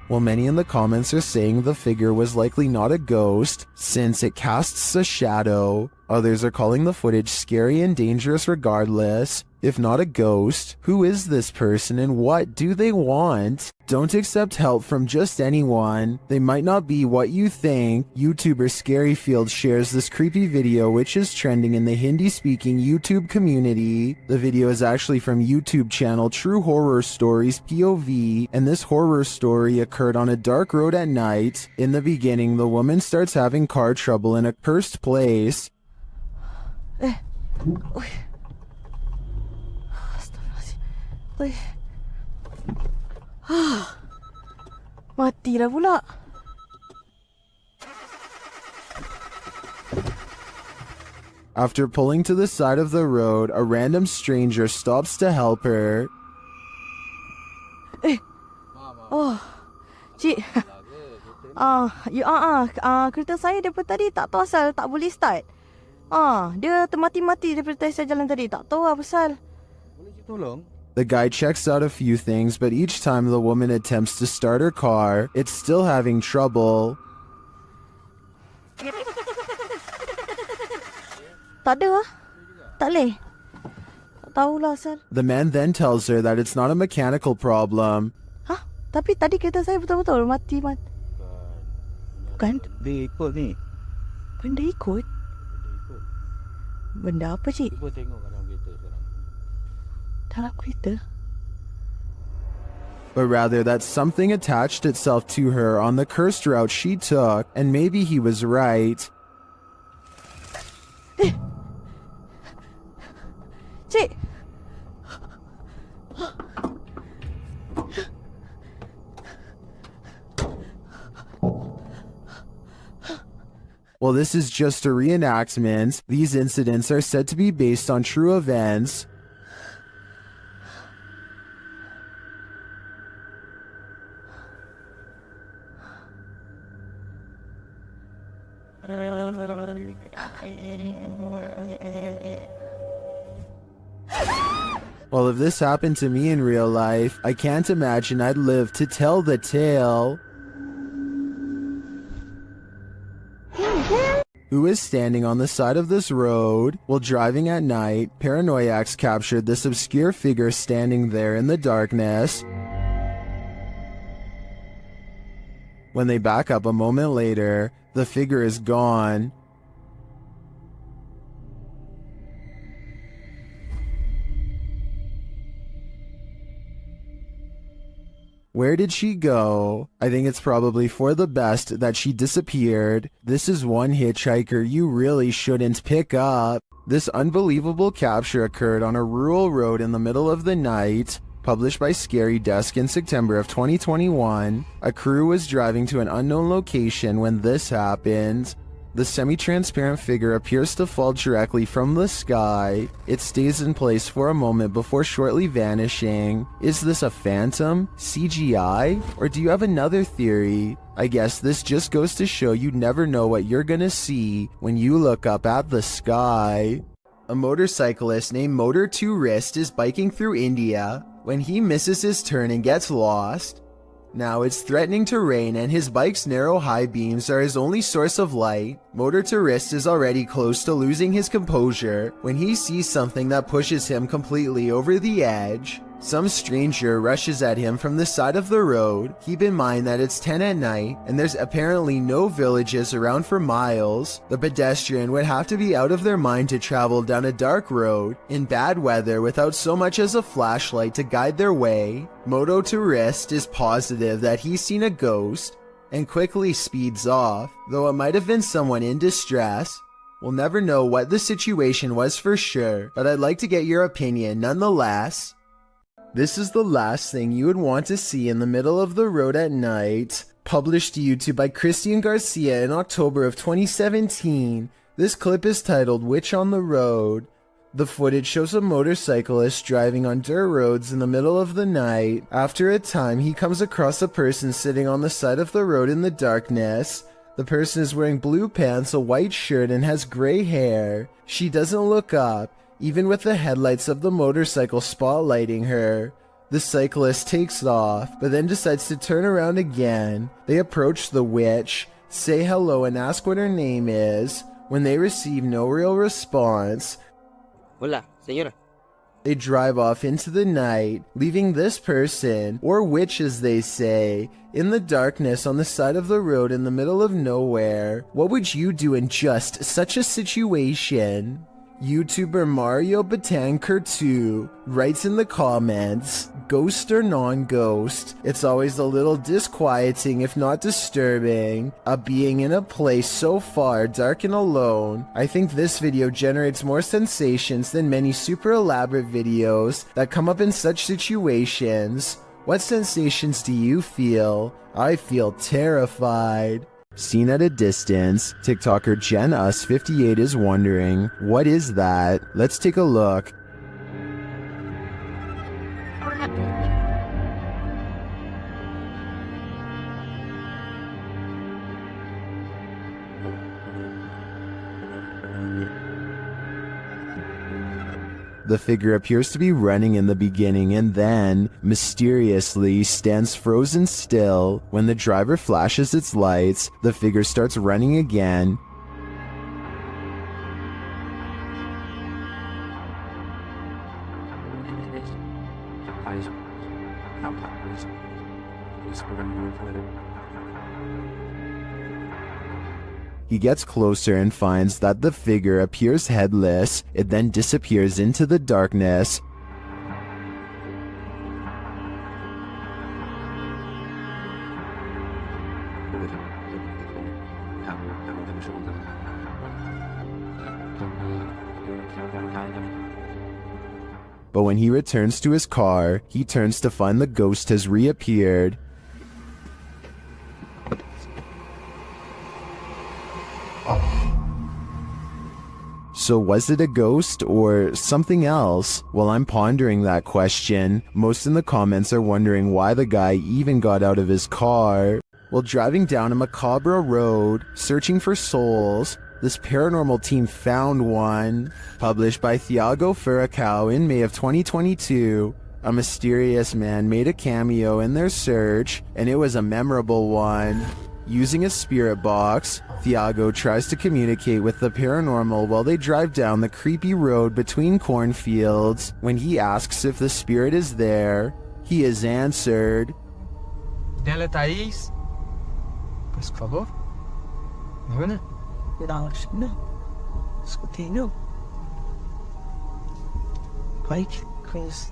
[SPEAKER 1] While many in the comments are saying the figure was likely not a ghost, since it casts a shadow, others are calling the footage scary and dangerous regardless. If not a ghost, who is this person and what do they want? Don't accept help from just anyone. They might not be what you think. YouTuber Scaryfield shares this creepy video which is trending in the Hindi-speaking YouTube community. The video is actually from YouTube channel True Horror Stories POV, and this horror story occurred on a dark road at night. In the beginning, the woman starts having car trouble in a cursed place.
[SPEAKER 9] Mati dah pula.
[SPEAKER 1] After pulling to the side of the road, a random stranger stops to help her.
[SPEAKER 9] Oh, cik. Kereta saya daripada tadi tak tahu asal tak boleh start. Dia termati-mati daripada saya jalan tadi. Tak tahu apa pasal.
[SPEAKER 5] Boleh tolong?
[SPEAKER 1] The guy checks out a few things, but each time the woman attempts to start her car, it's still having trouble.
[SPEAKER 9] Tak ada lah. Tak boleh. Tak tahulah asal.
[SPEAKER 1] The man then tells her that it's not a mechanical problem.
[SPEAKER 9] Tapi tadi kereta saya betul-betul mati. Bukan?
[SPEAKER 5] Dia ikut ni.
[SPEAKER 9] Benda ikut? Benda apa, cik?
[SPEAKER 5] Cuba tengok dalam kereta sekarang.
[SPEAKER 9] Dalam kereta?
[SPEAKER 1] But rather that something attached itself to her on the cursed route she took, and maybe he was right.
[SPEAKER 9] Cik!
[SPEAKER 1] While this is just a reenactment, these incidents are said to be based on true events. Well, if this happened to me in real life, I can't imagine I'd live to tell the tale. Who is standing on the side of this road? While driving at night, paranoiacs captured this obscure figure standing there in the darkness. When they back up a moment later, the figure is gone. Where did she go? I think it's probably for the best that she disappeared. This is one hitchhiker you really shouldn't pick up. This unbelievable capture occurred on a rural road in the middle of the night. Published by Scary Desk in September of 2021, a crew was driving to an unknown location when this happened. The semi-transparent figure appears to fall directly from the sky. It stays in place for a moment before shortly vanishing. Is this a phantom, CGI, or do you have another theory? I guess this just goes to show you never know what you're gonna see when you look up at the sky. A motorcyclist named Motor 2 Wrist is biking through India when he misses his turn and gets lost. Now it's threatening to rain and his bike's narrow high beams are his only source of light. Motor 2 Wrist is already close to losing his composure when he sees something that pushes him completely over the edge. Some stranger rushes at him from the side of the road. Keep in mind that it's 10 at night and there's apparently no villages around for miles. The pedestrian would have to be out of their mind to travel down a dark road in bad weather without so much as a flashlight to guide their way. Moto 2 Wrist is positive that he's seen a ghost and quickly speeds off, though it might have been someone in distress. We'll never know what the situation was for sure, but I'd like to get your opinion nonetheless. This is the last thing you would want to see in the middle of the road at night. Published to YouTube by Christian Garcia in October of 2017. This clip is titled Witch on the Road. The footage shows a motorcyclist driving on dirt roads in the middle of the night. After a time, he comes across a person sitting on the side of the road in the darkness. The person is wearing blue pants, a white shirt, and has gray hair. She doesn't look up, even with the headlights of the motorcycle spotlighting her. The cyclist takes off, but then decides to turn around again. They approach the witch, say hello and ask what her name is. When they receive no real response,
[SPEAKER 6] Hola, señora.
[SPEAKER 1] they drive off into the night, leaving this person, or witch as they say, in the darkness on the side of the road in the middle of nowhere. What would you do in just such a situation? YouTuber Mario Batanker2 writes in the comments, ghost or non-ghost, it's always a little disquieting if not disturbing, being in a place so far dark and alone. I think this video generates more sensations than many super elaborate videos that come up in such situations. What sensations do you feel? I feel terrified. Seen at a distance, TikToker JenUs58 is wondering, what is that? Let's take a look. The figure appears to be running in the beginning and then, mysteriously, stands frozen still. When the driver flashes its lights, the figure starts running again. He gets closer and finds that the figure appears headless. It then disappears into the darkness. But when he returns to his car, he turns to find the ghost has reappeared. So was it a ghost or something else? Well, I'm pondering that question. Most in the comments are wondering why the guy even got out of his car. While driving down a macabre road, searching for souls, this paranormal team found one. Published by Thiago Furacao in May of 2022. A mysterious man made a cameo in their search, and it was a memorable one. Using a spirit box, Thiago tries to communicate with the paranormal while they drive down the creepy road between cornfields. When he asks if the spirit is there, he is answered.
[SPEAKER 6] Dela Thaís. Por favor. Não. Não. Escutei, não. Pike, Chris.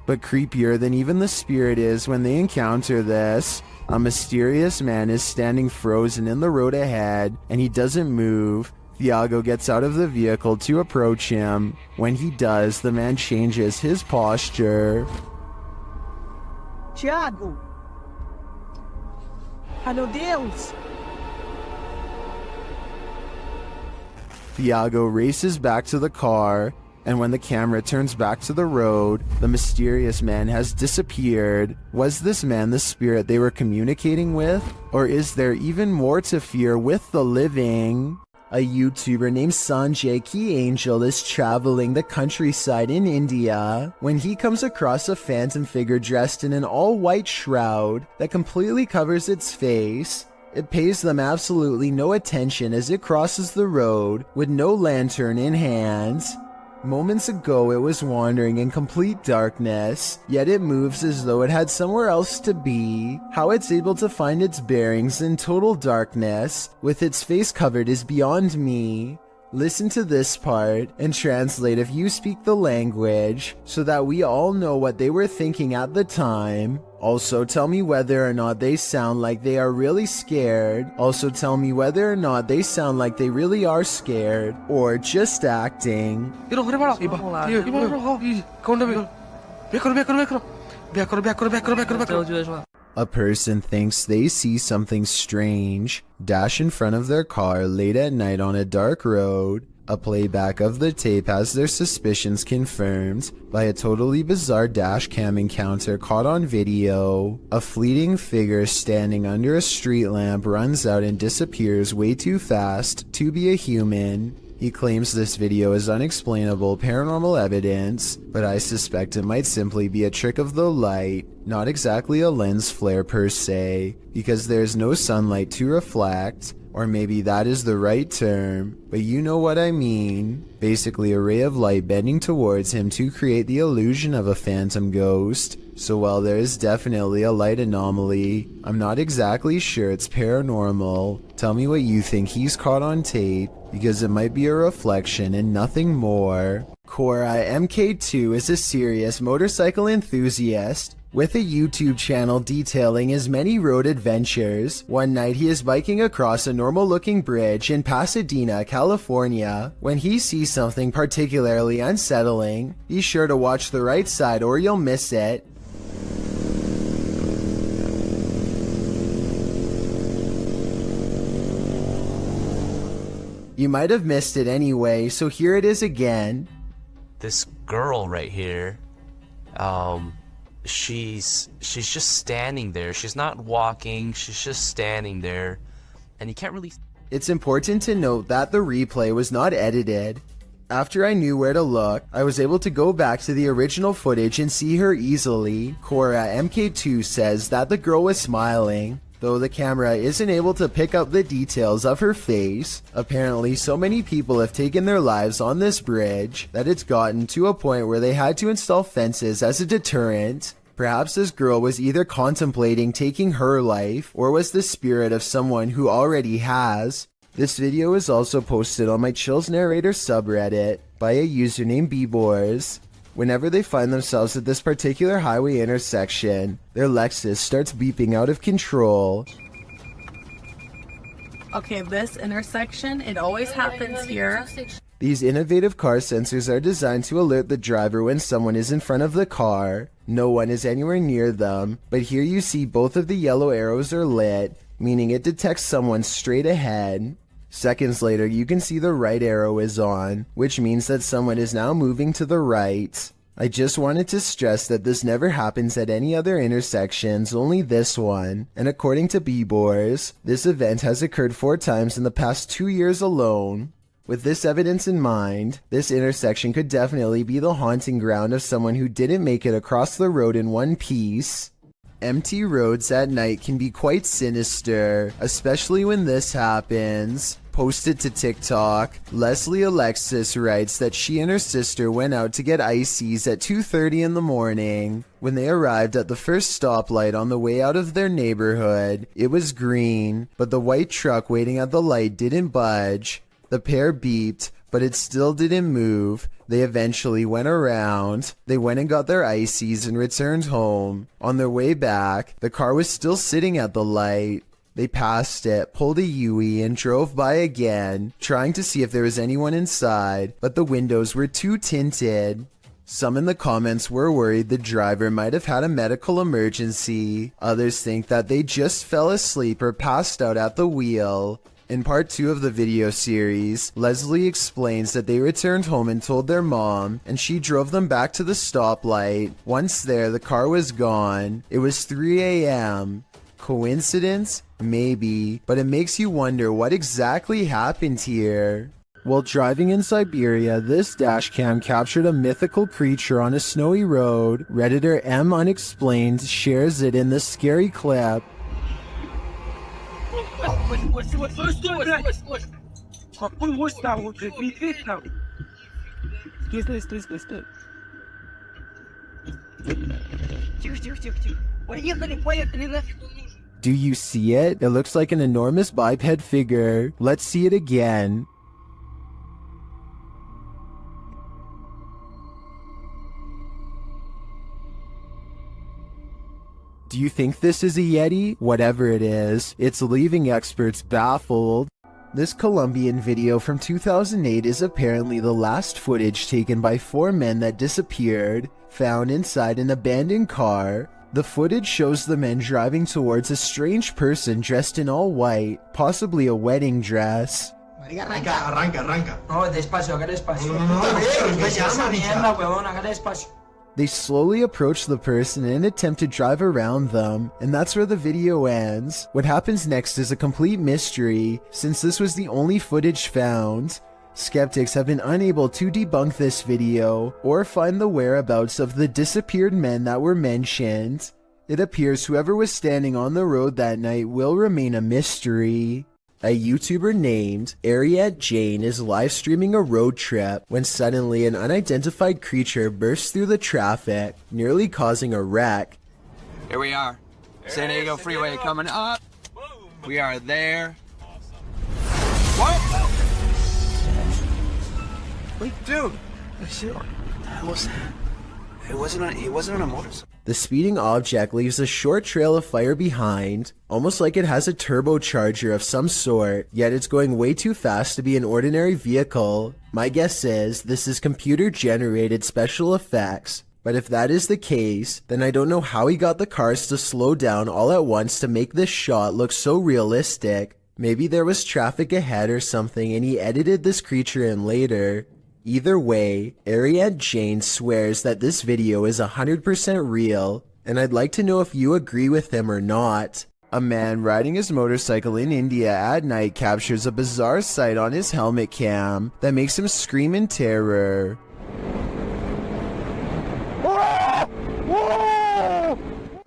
[SPEAKER 1] But creepier than even the spirit is when they encounter this. A mysterious man is standing frozen in the road ahead, and he doesn't move. Thiago gets out of the vehicle to approach him. When he does, the man changes his posture.
[SPEAKER 6] Thiago! Ah, meu Deus!
[SPEAKER 1] Thiago races back to the car, and when the camera turns back to the road, the mysterious man has disappeared. Was this man the spirit they were communicating with? Or is there even more to fear with the living? A YouTuber named Sanjay Key Angel is traveling the countryside in India when he comes across a phantom figure dressed in an all-white shroud that completely covers its face. It pays them absolutely no attention as it crosses the road with no lantern in hand. Moments ago it was wandering in complete darkness, yet it moves as though it had somewhere else to be. How it's able to find its bearings in total darkness, with its face covered, is beyond me. Listen to this part and translate if you speak the language, so that we all know what they were thinking at the time. Also tell me whether or not they sound like they are really scared. Also tell me whether or not they sound like they really are scared, or just acting. A person thinks they see something strange dash in front of their car late at night on a dark road. A playback of the tape has their suspicions confirmed by a totally bizarre dash cam encounter caught on video. A fleeting figure standing under a street lamp runs out and disappears way too fast to be a human. He claims this video is unexplainable paranormal evidence, but I suspect it might simply be a trick of the light, not exactly a lens flare per se, because there's no sunlight to reflect. Or maybe that is the right term, but you know what I mean. Basically a ray of light bending towards him to create the illusion of a phantom ghost. So while there is definitely a light anomaly, I'm not exactly sure it's paranormal. Tell me what you think he's caught on tape, because it might be a reflection and nothing more. Cora MK2 is a serious motorcycle enthusiast with a YouTube channel detailing his many road adventures. One night he is biking across a normal looking bridge in Pasadena, California, when he sees something particularly unsettling. Be sure to watch the right side or you'll miss it. You might have missed it anyway, so here it is again.
[SPEAKER 7] This girl right here, she's just standing there. She's not walking, she's just standing there, and you can't really...
[SPEAKER 1] It's important to note that the replay was not edited. After I knew where to look, I was able to go back to the original footage and see her easily. Cora MK2 says that the girl was smiling, though the camera isn't able to pick up the details of her face. Apparently so many people have taken their lives on this bridge that it's gotten to a point where they had to install fences as a deterrent. Perhaps this girl was either contemplating taking her life or was the spirit of someone who already has. This video is also posted on my Chills Narrator subreddit by a user named Bbors. Whenever they find themselves at this particular highway intersection, their Lexus starts beeping out of control.
[SPEAKER 14] Okay, this intersection, it always happens here.
[SPEAKER 1] These innovative car sensors are designed to alert the driver when someone is in front of the car. No one is anywhere near them, but here you see both of the yellow arrows are lit, meaning it detects someone straight ahead. Seconds later, you can see the right arrow is on, which means that someone is now moving to the right. I just wanted to stress that this never happens at any other intersections, only this one. And according to Bbors, this event has occurred 4 times in the past 2 years alone. With this evidence in mind, this intersection could definitely be the haunting ground of someone who didn't make it across the road in one piece. Empty roads at night can be quite sinister, especially when this happens. Posted to TikTok, Leslie Alexis writes that she and her sister went out to get ices at 2:30 in the morning. When they arrived at the first stoplight on the way out of their neighborhood, it was green, but the white truck waiting at the light didn't budge. The pair beeped, but it still didn't move. They eventually went around. They went and got their ices and returned home. On their way back, the car was still sitting at the light. They passed it, pulled a U-turn, and drove by again, trying to see if there was anyone inside, but the windows were too tinted. Some in the comments were worried the driver might have had a medical emergency. Others think that they just fell asleep or passed out at the wheel. In part 2 of the video series, Leslie explains that they returned home and told their mom, and she drove them back to the stoplight. Once there, the car was gone. It was 3 a.m. Coincidence? Maybe, but it makes you wonder what exactly happened here. While driving in Siberia, this dashcam captured a mythical creature on a snowy road. Redditor M Unexplained shares it in this scary clip. Do you see it? It looks like an enormous biped figure. Let's see it again. Do you think this is a Yeti? Whatever it is, it's leaving experts baffled. This Colombian video from 2008 is apparently the last footage taken by 4 men that disappeared, found inside an abandoned car. The footage shows the men driving towards a strange person dressed in all white, possibly a wedding dress.
[SPEAKER 6] Arranca. No, despacio, haga despacio. Mierda, huevón, haga despacio.
[SPEAKER 1] They slowly approach the person and attempt to drive around them, and that's where the video ends. What happens next is a complete mystery, since this was the only footage found. Skeptics have been unable to debunk this video, or find the whereabouts of the disappeared men that were mentioned. It appears whoever was standing on the road that night will remain a mystery. A YouTuber named Ariette Jane is live streaming a road trip when suddenly an unidentified creature bursts through the traffic, nearly causing a wreck.
[SPEAKER 6] Here we are. San Diego Freeway coming up. We are there. What? Wait, dude. He wasn't on a motorcycle.
[SPEAKER 1] The speeding object leaves a short trail of fire behind, almost like it has a turbocharger of some sort, yet it's going way too fast to be an ordinary vehicle. My guess is this is computer-generated special effects, but if that is the case, then I don't know how he got the cars to slow down all at once to make this shot look so realistic. Maybe there was traffic ahead or something and he edited this creature in later. Either way, Ariette Jane swears that this video is 100% real, and I'd like to know if you agree with him or not. A man riding his motorcycle in India at night captures a bizarre sight on his helmet cam that makes him scream in terror.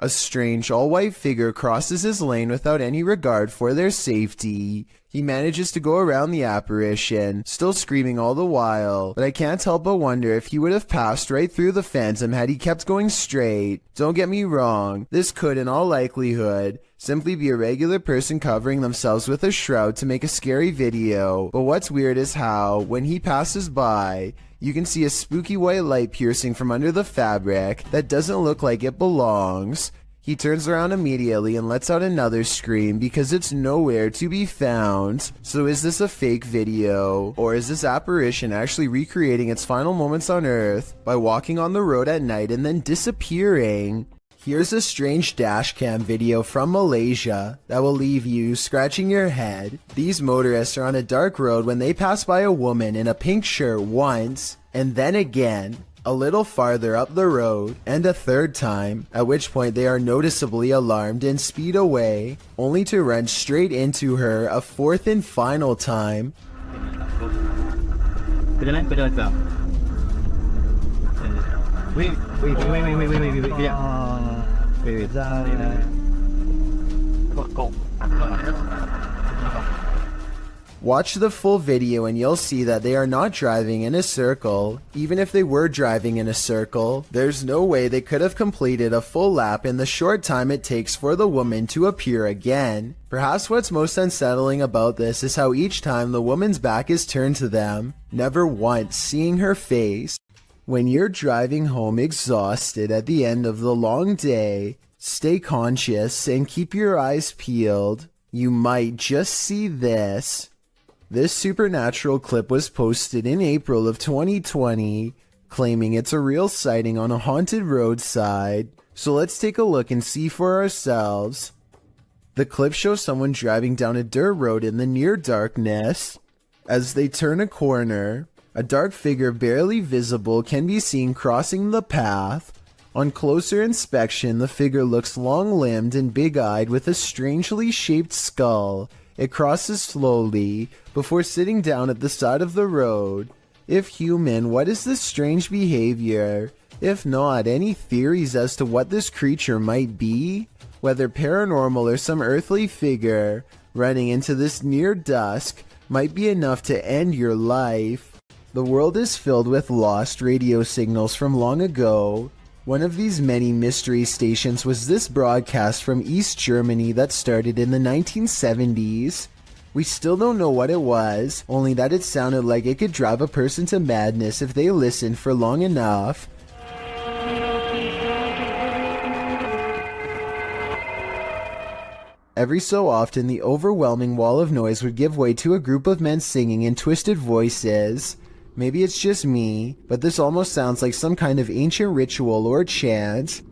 [SPEAKER 1] A strange all-white figure crosses his lane without any regard for their safety. He manages to go around the apparition, still screaming all the while, but I can't help but wonder if he would have passed right through the phantom had he kept going straight. Don't get me wrong, this could in all likelihood simply be a regular person covering themselves with a shroud to make a scary video, but what's weird is how, when he passes by, you can see a spooky white light piercing from under the fabric that doesn't look like it belongs. He turns around immediately and lets out another scream because it's nowhere to be found. So is this a fake video? Or is this apparition actually recreating its final moments on Earth by walking on the road at night and then disappearing? Here's a strange dashcam video from Malaysia that will leave you scratching your head. These motorists are on a dark road when they pass by a woman in a pink shirt once, and then again, a little farther up the road, and a third time, at which point they are noticeably alarmed and speed away, only to run straight into her a fourth and final time. Watch the full video and you'll see that they are not driving in a circle. Even if they were driving in a circle, there's no way they could have completed a full lap in the short time it takes for the woman to appear again. Perhaps what's most unsettling about this is how each time the woman's back is turned to them, never once seeing her face. When you're driving home exhausted at the end of the long day, stay conscious and keep your eyes peeled. You might just see this. This supernatural clip was posted in April of 2020, claiming it's a real sighting on a haunted roadside. So let's take a look and see for ourselves. The clip shows someone driving down a dirt road in the near darkness. As they turn a corner, a dark figure barely visible can be seen crossing the path. On closer inspection, the figure looks long-limbed and big-eyed with a strangely shaped skull. It crosses slowly before sitting down at the side of the road. If human, what is this strange behavior? If not, any theories as to what this creature might be? Whether paranormal or some earthly figure running into this near dusk might be enough to end your life. The world is filled with lost radio signals from long ago. One of these many mystery stations was this broadcast from East Germany that started in the 1970s. We still don't know what it was, only that it sounded like it could drive a person to madness if they listened for long enough. Every so often, the overwhelming wall of noise would give way to a group of men singing in twisted voices. Maybe it's just me, but this almost sounds like some kind of ancient ritual or chant.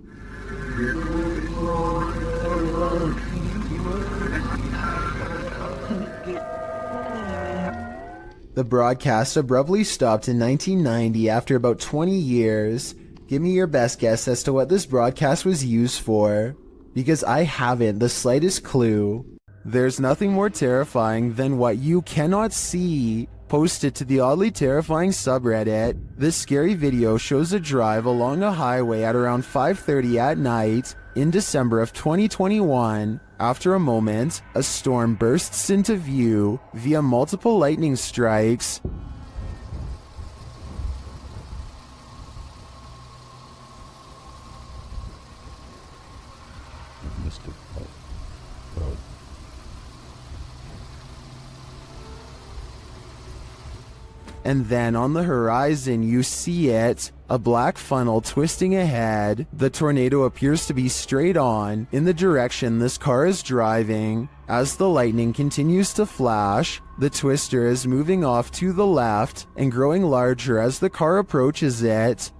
[SPEAKER 1] The broadcast abruptly stopped in 1990 after about 20 years. Give me your best guess as to what this broadcast was used for, because I haven't the slightest clue. There's nothing more terrifying than what you cannot see. Posted to the oddly terrifying subreddit, this scary video shows a drive along a highway at around 5:30 at night in December of 2021. After a moment, a storm bursts into view via multiple lightning strikes. And then on the horizon you see it, a black funnel twisting ahead. The tornado appears to be straight on in the direction this car is driving. As the lightning continues to flash, the twister is moving off to the left and growing larger as the car approaches it.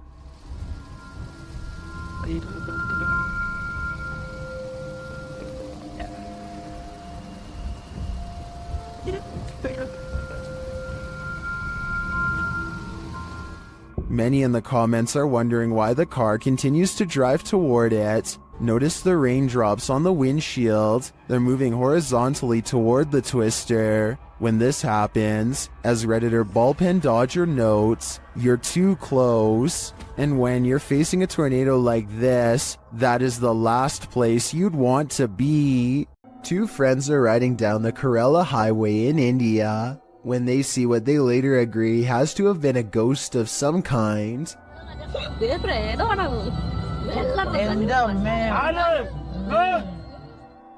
[SPEAKER 1] Many in the comments are wondering why the car continues to drive toward it. Notice the raindrops on the windshield. They're moving horizontally toward the twister. When this happens, as Redditor Ballpen Dodger notes, you're too close. And when you're facing a tornado like this, that is the last place you'd want to be. Two friends are riding down the Kerala Highway in India when they see what they later agree has to have been a ghost of some kind.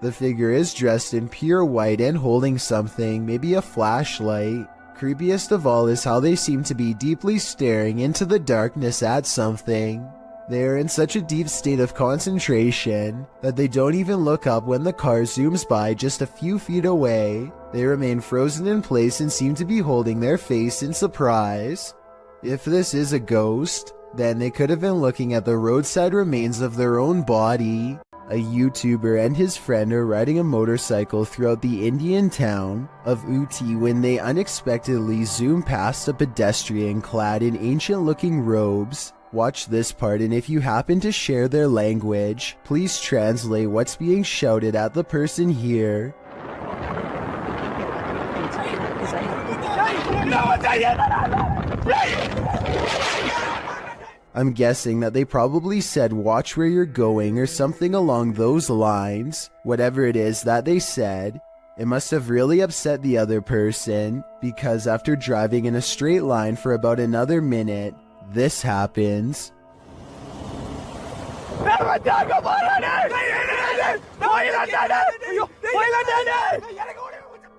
[SPEAKER 1] The figure is dressed in pure white and holding something, maybe a flashlight. Creepiest of all is how they seem to be deeply staring into the darkness at something. They are in such a deep state of concentration that they don't even look up when the car zooms by just a few feet away. They remain frozen in place and seem to be holding their face in surprise. If this is a ghost, then they could have been looking at the roadside remains of their own body. A YouTuber and his friend are riding a motorcycle throughout the Indian town of Ooty when they unexpectedly zoom past a pedestrian clad in ancient-looking robes. Watch this part, and if you happen to share their language, please translate what's being shouted at the person here. I'm guessing that they probably said watch where you're going or something along those lines. Whatever it is that they said, it must have really upset the other person, because after driving in a straight line for about another minute, this happens.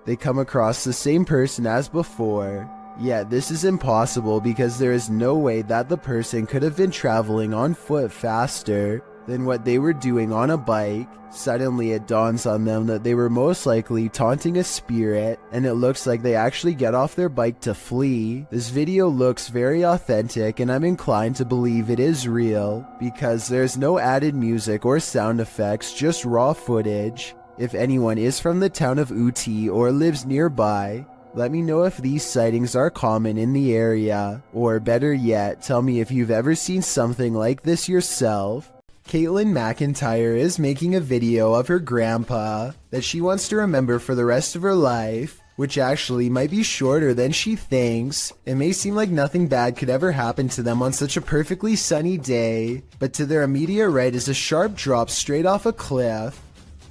[SPEAKER 1] They come across the same person as before. Yet this is impossible because there is no way that the person could have been traveling on foot faster than what they were doing on a bike. Suddenly it dawns on them that they were most likely taunting a spirit, and it looks like they actually get off their bike to flee. This video looks very authentic, and I'm inclined to believe it is real, because there's no added music or sound effects, just raw footage. If anyone is from the town of Ooty or lives nearby, Let me know if these sightings are common in the area, or better yet, tell me if you've ever seen something like this yourself. Caitlin McIntyre is making a video of her grandpa that she wants to remember for the rest of her life, which actually might be shorter than she thinks. It may seem like nothing bad could ever happen to them on such a perfectly sunny day, but to their immediate right is a sharp drop straight off a cliff.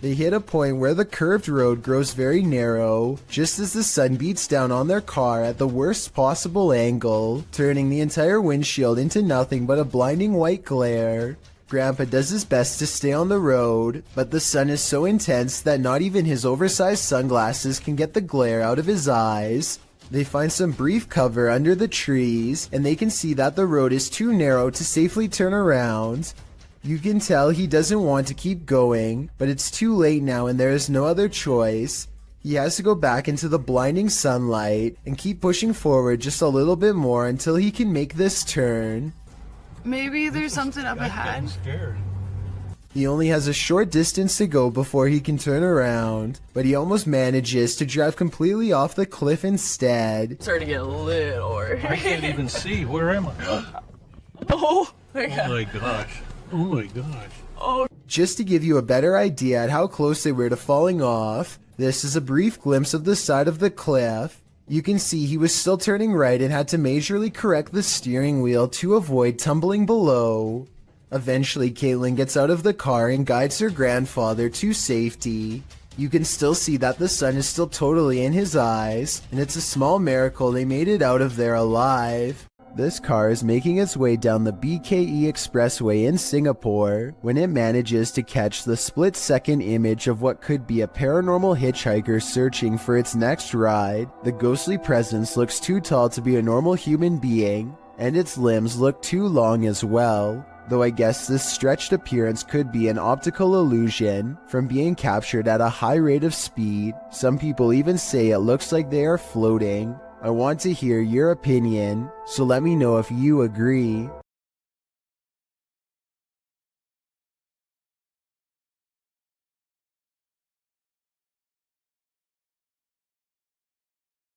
[SPEAKER 1] They hit a point where the curved road grows very narrow, just as the sun beats down on their car at the worst possible angle, turning the entire windshield into nothing but a blinding white glare. Grandpa does his best to stay on the road, but the sun is so intense that not even his oversized sunglasses can get the glare out of his eyes. They find some brief cover under the trees, and they can see that the road is too narrow to safely turn around. You can tell he doesn't want to keep going, but it's too late now and there is no other choice. He has to go back into the blinding sunlight and keep pushing forward just a little bit more until he can make this turn.
[SPEAKER 14] Maybe there's something up ahead.
[SPEAKER 1] He only has a short distance to go before he can turn around, but he almost manages to drive completely off the cliff instead.
[SPEAKER 14] It's starting to get a little worried.
[SPEAKER 5] I can't even see. Where am I?
[SPEAKER 14] Oh my
[SPEAKER 5] Oh my gosh. Oh my gosh.
[SPEAKER 14] Oh.
[SPEAKER 1] Just to give you a better idea at how close they were to falling off, this is a brief glimpse of the side of the cliff. You can see he was still turning right and had to majorly correct the steering wheel to avoid tumbling below. Eventually, Caitlin gets out of the car and guides her grandfather to safety. You can still see that the sun is still totally in his eyes, and it's a small miracle they made it out of there alive. This car is making its way down the BKE Expressway in Singapore when it manages to catch the split-second image of what could be a paranormal hitchhiker searching for its next ride. The ghostly presence looks too tall to be a normal human being, and its limbs look too long as well. Though I guess this stretched appearance could be an optical illusion from being captured at a high rate of speed. Some people even say it looks like they are floating. I want to hear your opinion, so let me know if you agree.